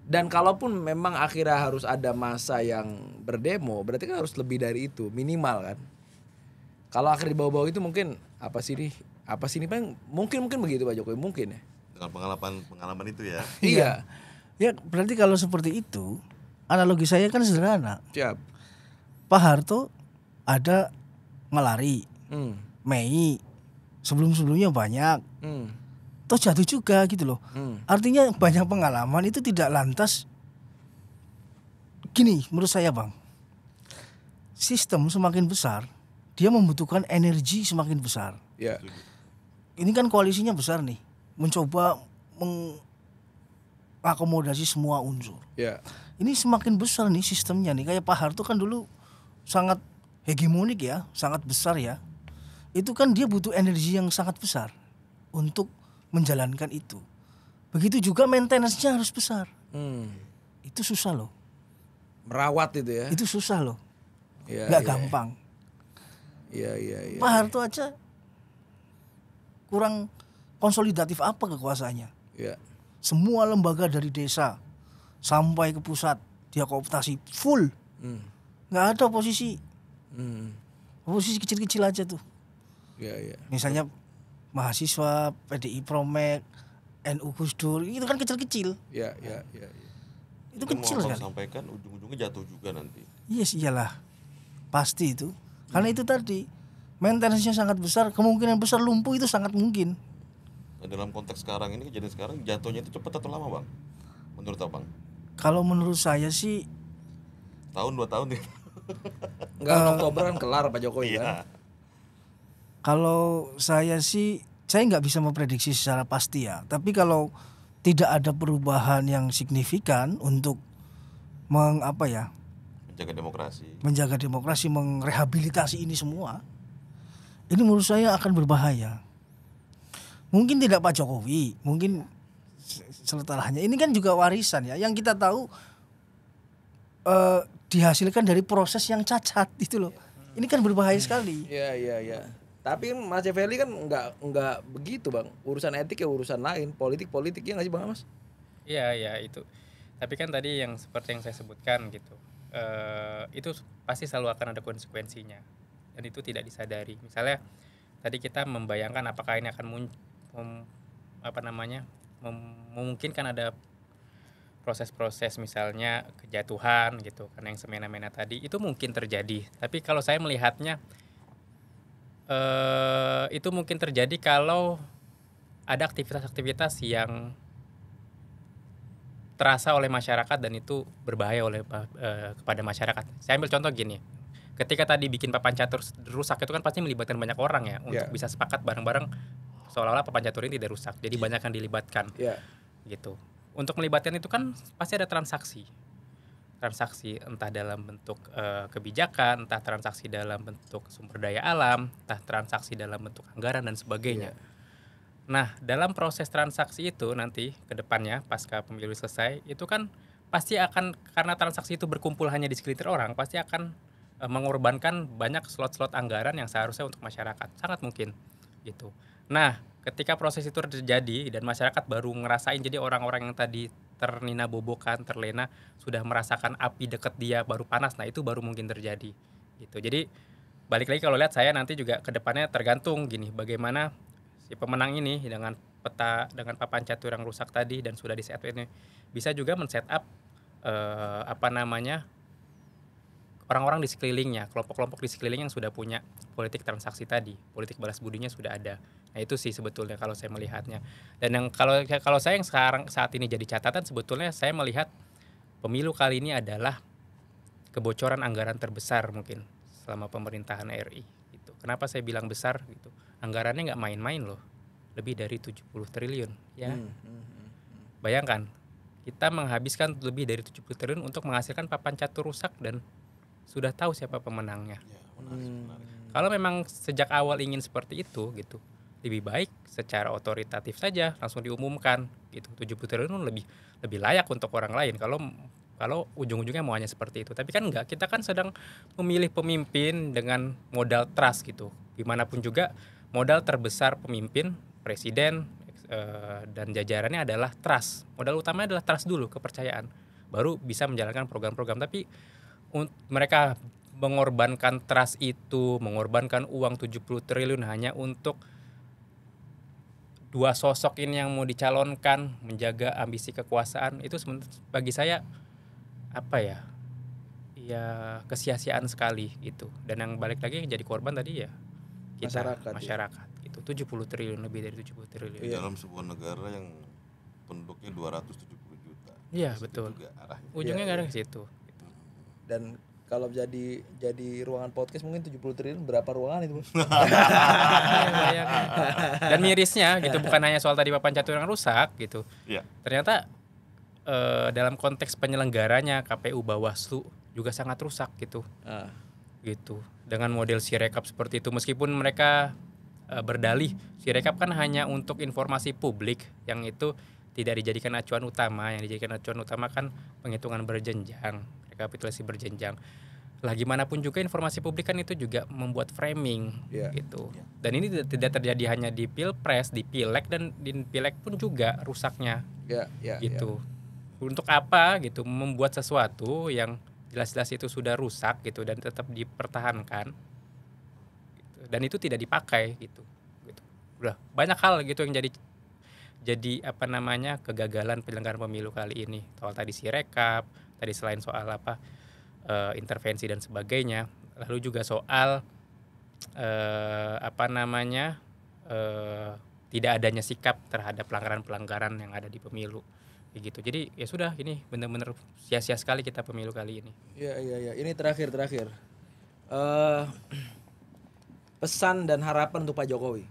Dan kalaupun memang akhirnya harus ada masa yang berdemo, berarti kan harus lebih dari itu, minimal kan. Kalau akhir dibawa-bawa itu mungkin apa sih nih Bang? Mungkin begitu Pak Jokowi mungkin ya. Dengan pengalaman itu ya. Iya. Ya berarti kalau seperti itu, analogi saya kan sederhana. Siap. Pak Harto ada ngelari, Mei, sebelumnya banyak, toh jatuh juga gitu loh. Artinya banyak pengalaman itu tidak lantas. Gini menurut saya Bang, sistem semakin besar, dia membutuhkan energi semakin besar. Ya. Ini kan koalisinya besar nih, mencoba mengakomodasi semua unsur. Ya. Ini semakin besar nih sistemnya nih. Kayak Pak Harto kan dulu sangat hegemonik ya, sangat besar ya. Itu kan dia butuh energi yang sangat besar untuk menjalankan itu. Begitu juga maintenance-nya harus besar. Itu susah loh. Merawat itu ya. Itu susah loh. Ya, Gak gampang. Iya. Pak Harto aja kurang konsolidatif apa kekuasaannya. Iya. Semua lembaga dari desa sampai ke pusat dia kooptasi full. Nggak ada oposisi. Oposisi kecil-kecil aja tuh. Iya. Misalnya mahasiswa, PDI Promek, NU Gus Dur, itu kan kecil-kecil. Iya. Itu Dengan kecil mau Abang sekali. sampaikan ujung-ujungnya jatuh juga nanti. Yes, iyalah. Pasti itu. Karena itu tadi maintenance-nya sangat besar, kemungkinan besar lumpuh itu sangat mungkin. Nah, dalam konteks sekarang ini, kejadian sekarang, jatuhnya itu cepat atau lama Bang? Menurut Abang? Kalau menurut saya sih Tahun 2 tahun ya? Enggak, Oktober kan kelar Pak Jokowi kan. Iya. kalau saya sih saya nggak bisa memprediksi secara pasti ya. Tapi kalau tidak ada perubahan yang signifikan untuk Menjaga demokrasi. menjaga demokrasi, merehabilitasi ini semua, ini menurut saya akan berbahaya. Mungkin tidak Pak Jokowi, mungkin setelahnya. Ini kan juga warisan ya, yang kita tahu dihasilkan dari proses yang cacat itu loh. Ini kan berbahaya sekali. Iya. Tapi Mas Effendi kan enggak begitu, Bang. Urusan etik ya urusan lain, politik ya nggak sih, Bang Mas? Iya itu. Tapi kan tadi yang seperti yang saya sebutkan gitu, itu pasti selalu akan ada konsekuensinya dan itu tidak disadari. Misalnya tadi kita membayangkan apakah ini akan memungkinkan ada proses-proses misalnya kejatuhan gitu, karena yang semena-mena tadi itu mungkin terjadi. Tapi kalau saya melihatnya itu mungkin terjadi kalau ada aktivitas-aktivitas yang terasa oleh masyarakat dan itu berbahaya kepada masyarakat. Saya ambil contoh gini, ketika tadi bikin papan catur rusak itu kan pasti melibatkan banyak orang ya untuk bisa sepakat bareng-bareng seolah-olah papan catur ini tidak rusak. Jadi banyak yang dilibatkan, gitu. Untuk melibatkan itu kan pasti ada transaksi entah dalam bentuk kebijakan, entah transaksi dalam bentuk sumber daya alam, entah transaksi dalam bentuk anggaran dan sebagainya. Nah, dalam proses transaksi itu nanti ke depannya pasca pemilu selesai, itu kan pasti akan, karena transaksi itu berkumpul hanya di segelintir orang, pasti akan mengorbankan banyak slot-slot anggaran yang seharusnya untuk masyarakat. Sangat mungkin gitu. Nah, ketika proses itu terjadi dan masyarakat baru ngerasain, jadi orang-orang yang tadi ternina bobokan, terlena, sudah merasakan api dekat dia baru panas, nah itu baru mungkin terjadi gitu. Jadi balik lagi kalau lihat saya nanti juga ke depannya tergantung gini, bagaimana si pemenang ini dengan peta, dengan papan catur yang rusak tadi dan sudah di set ini bisa juga men-setup orang-orang di sekelilingnya, kelompok-kelompok di sekeliling yang sudah punya politik transaksi tadi, politik balas budinya sudah ada. Nah itu sih sebetulnya kalau saya melihatnya. Dan yang kalau saya yang sekarang saat ini jadi catatan, sebetulnya saya melihat pemilu kali ini adalah kebocoran anggaran terbesar mungkin selama pemerintahan RI. Gitu. Kenapa saya bilang besar? Gitu. Anggarannya nggak main-main loh, lebih dari 70 triliun. Ya, bayangkan kita menghabiskan lebih dari 70 triliun untuk menghasilkan papan catur rusak dan sudah tahu siapa pemenangnya. Menarik. Kalau memang sejak awal ingin seperti itu gitu, lebih baik secara otoritatif saja langsung diumumkan gitu. 70 triliun lebih layak untuk orang lain kalau ujung-ujungnya mau hanya seperti itu. Tapi kan enggak, kita kan sedang memilih pemimpin dengan modal trust gitu. Gimanapun juga modal terbesar pemimpin, presiden dan jajarannya adalah trust. Modal utamanya adalah trust dulu, kepercayaan. Baru bisa menjalankan program-program. Tapi mereka mengorbankan trust itu, mengorbankan uang 70 triliun hanya untuk dua sosok ini yang mau dicalonkan, menjaga ambisi kekuasaan, itu bagi saya kesia-siaan sekali gitu. Dan yang balik lagi yang jadi korban tadi ya kita masyarakat gitu. 70 triliun, lebih dari 70 triliun. Dalam sebuah negara yang penduduknya 270 juta. Iya, betul. Ujungnya nggak ada ke situ. Dan kalau jadi ruangan podcast mungkin 70 triliun berapa ruangan itu? Dan mirisnya gitu, bukan hanya soal tadi papan catur yang rusak gitu. Iya. Ternyata dalam konteks penyelenggaranya KPU Bawaslu juga sangat rusak gitu. Gitu. Dengan model Sirekap seperti itu, meskipun mereka berdalih Sirekap kan hanya untuk informasi publik, yang itu tidak dijadikan acuan utama. Yang dijadikan acuan utama kan penghitungan berjenjang, rekapitulasi berjenjang. Lah gimana pun juga informasi publik kan itu juga membuat framing gitu. Dan ini tidak terjadi hanya di Pilpres, di Pileg, dan di Pileg pun juga rusaknya. Gitu. Untuk apa gitu membuat sesuatu yang jelas-jelas itu sudah rusak gitu dan tetap dipertahankan gitu. Dan itu tidak dipakai gitu. Udah banyak hal gitu yang jadi apa namanya kegagalan penyelenggaraan pemilu kali ini. Soal tadi Sirekap, tadi selain soal intervensi dan sebagainya, lalu juga soal tidak adanya sikap terhadap pelanggaran-pelanggaran yang ada di pemilu. Begitu. Jadi ya sudah, ini benar-benar sia-sia sekali kita pemilu kali ini. Iya. Ini terakhir. Pesan dan harapan untuk Pak Jokowi.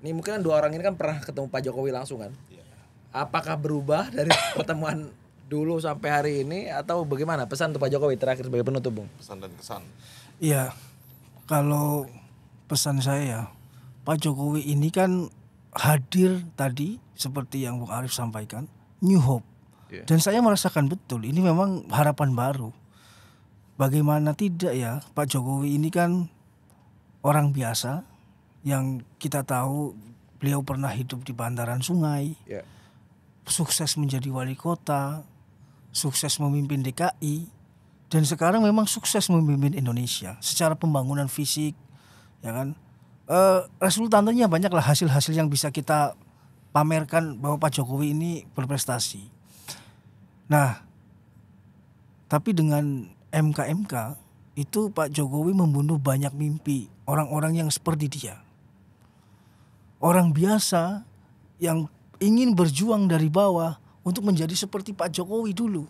Ini mungkin kan 2 orang ini kan pernah ketemu Pak Jokowi langsung kan? Iya. Apakah berubah dari pertemuan dulu sampai hari ini atau bagaimana? Pesan untuk Pak Jokowi terakhir sebagai penutup, Bung. Pesan dan kesan. Iya, kalau pesan saya, Pak Jokowi ini kan hadir tadi seperti yang Bung Arief sampaikan, new hope. Yeah. Dan saya merasakan betul ini memang harapan baru. Bagaimana tidak ya, Pak Jokowi ini kan orang biasa yang kita tahu beliau pernah hidup di bantaran sungai, Yeah. sukses menjadi wali kota, sukses memimpin DKI, dan sekarang memang sukses memimpin Indonesia secara pembangunan fisik, ya kan. Resultannya banyaklah hasil-hasil yang bisa kita pamerkan bahwa Pak Jokowi ini berprestasi. Nah, tapi dengan MK itu Pak Jokowi membunuh banyak mimpi orang-orang yang seperti dia. Orang biasa yang ingin berjuang dari bawah untuk menjadi seperti Pak Jokowi dulu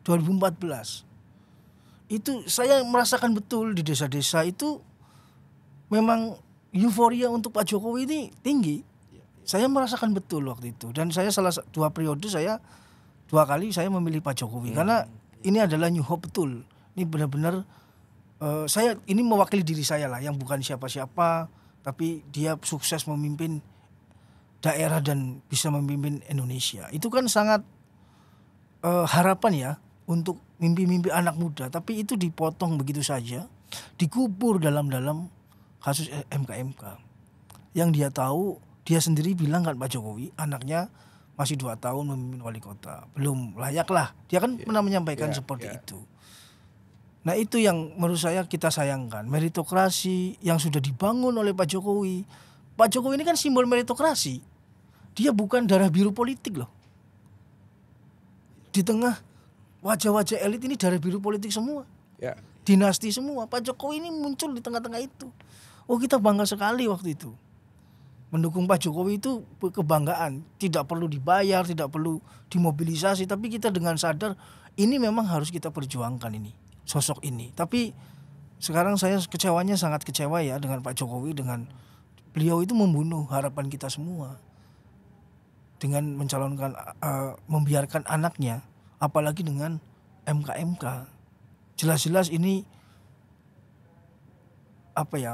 2014. Itu saya merasakan betul di desa-desa itu memang euforia untuk Pak Jokowi ini tinggi. Saya merasakan betul waktu itu, dan saya 2 periode saya 2 kali saya memilih Pak Jokowi karena ini adalah new hope betul. Ini benar-benar saya ini mewakili diri saya lah yang bukan siapa-siapa, tapi dia sukses memimpin daerah dan bisa memimpin Indonesia. Itu kan sangat harapan ya untuk mimpi-mimpi anak muda, tapi itu dipotong begitu saja, dikubur dalam kasus MK. Yang dia tahu, dia sendiri bilang kan Pak Jokowi, anaknya masih 2 tahun memimpin wali kota, belum layak lah. Dia kan pernah menyampaikan seperti itu. Nah itu yang menurut saya kita sayangkan, meritokrasi yang sudah dibangun oleh Pak Jokowi. Pak Jokowi ini kan simbol meritokrasi. Dia bukan darah biru politik loh. Di tengah wajah-wajah elit ini darah biru politik semua. Ya. Dinasti semua. Pak Jokowi ini muncul di tengah-tengah itu. Oh, kita bangga sekali waktu itu. Mendukung Pak Jokowi itu kebanggaan. Tidak perlu dibayar, tidak perlu dimobilisasi. Tapi kita dengan sadar ini memang harus kita perjuangkan ini. Sosok ini. Tapi sekarang saya kecewanya sangat kecewa ya dengan Pak Jokowi. Dengan beliau itu membunuh harapan kita semua. Dengan mencalonkan, membiarkan anaknya. Apalagi dengan MK. Jelas-jelas ini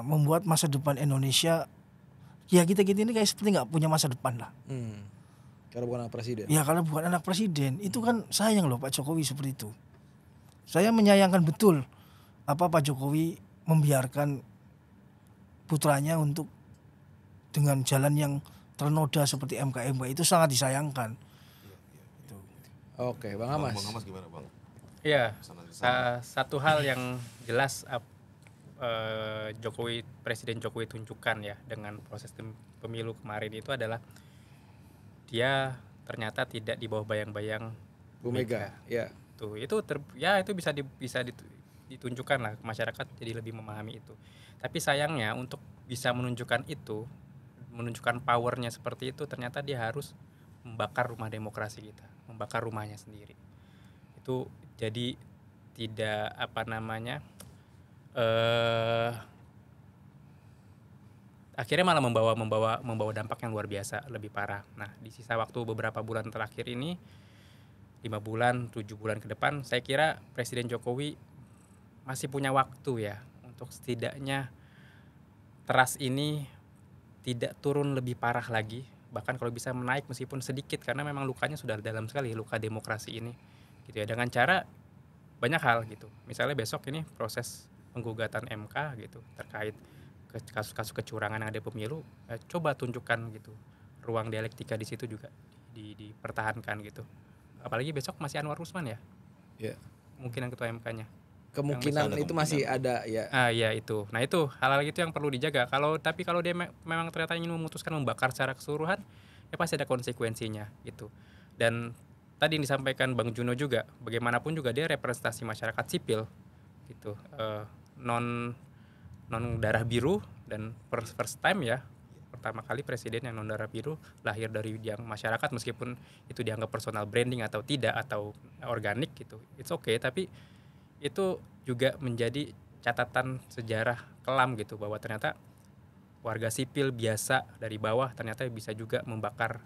membuat masa depan Indonesia, ya kita ini kayak seperti nggak punya masa depan lah. Karena bukan anak presiden. Ya karena bukan anak presiden. Itu kan sayang loh Pak Jokowi seperti itu. Saya menyayangkan betul Pak Jokowi membiarkan putranya untuk dengan jalan yang ternoda seperti MK itu sangat disayangkan. Oke, Bang Amas. Bang Amas gimana, Bang? Iya, satu hal yang jelas Presiden Jokowi tunjukkan ya dengan proses pemilu kemarin itu adalah dia ternyata tidak di bawah bayang-bayang Bu Mega. Ya. Itu bisa ditunjukkan lah, masyarakat jadi lebih memahami itu. Tapi sayangnya untuk bisa menunjukkan powernya seperti itu, ternyata dia harus membakar rumah demokrasi kita, membakar rumahnya sendiri. Itu jadi tidak akhirnya malah membawa dampak yang luar biasa, lebih parah. Nah, di sisa waktu beberapa bulan terakhir ini, 5 bulan, 7 bulan ke depan, saya kira Presiden Jokowi masih punya waktu ya untuk setidaknya teras ini tidak turun lebih parah lagi, bahkan kalau bisa menaik meskipun sedikit, karena memang lukanya sudah dalam sekali, luka demokrasi ini gitu ya, dengan cara banyak hal gitu. Misalnya besok ini proses penggugatan MK gitu terkait kasus-kasus kecurangan yang ada pemilu, coba tunjukkan gitu ruang dialektika di situ juga dipertahankan gitu. Apalagi besok masih Anwar Usman ya. Kemungkinan ketua MK-nya. Kemungkinan itu masih ada ya. Ya itu. Nah itu hal-hal itu yang perlu dijaga. Kalau dia memang ternyata ingin memutuskan membakar secara keseluruhan, ya pasti ada konsekuensinya gitu. Dan tadi yang disampaikan Bang Juno juga, bagaimanapun juga dia representasi masyarakat sipil gitu, non darah biru, dan first time ya, pertama kali presiden yang non darah biru lahir dari yang masyarakat, meskipun itu dianggap personal branding atau tidak atau organik gitu, it's okay, tapi itu juga menjadi catatan sejarah kelam gitu, bahwa ternyata warga sipil biasa dari bawah ternyata bisa juga membakar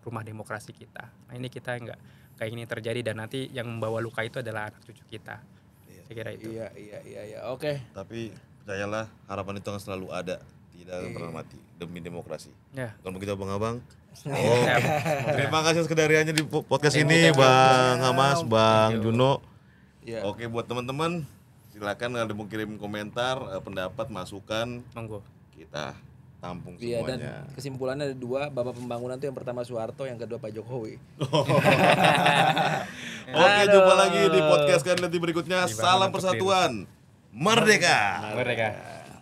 rumah demokrasi kita. Nah ini kita nggak kayak ini terjadi, dan nanti yang membawa luka itu adalah anak cucu kita. Saya kira itu. Iya. Oke. Tapi percayalah, harapan itu akan selalu ada, tidak akan pernah mati demi demokrasi. Ya. Kalau begitu Abang-abang. Terima kasih sekadariannya di podcast ini, Bang Hamas, Bang Juno. Iya. Oke, buat teman-teman silakan ada mau kirim komentar, pendapat, masukan, Monggo. kita tampung Iya, dan semuanya. kesimpulannya ada 2, Bapak Pembangunan tuh yang pertama Soeharto, yang kedua Pak Jokowi. Oke, jumpa lagi di podcast kan nanti berikutnya. Salam persatuan. Merdeka. Merdeka.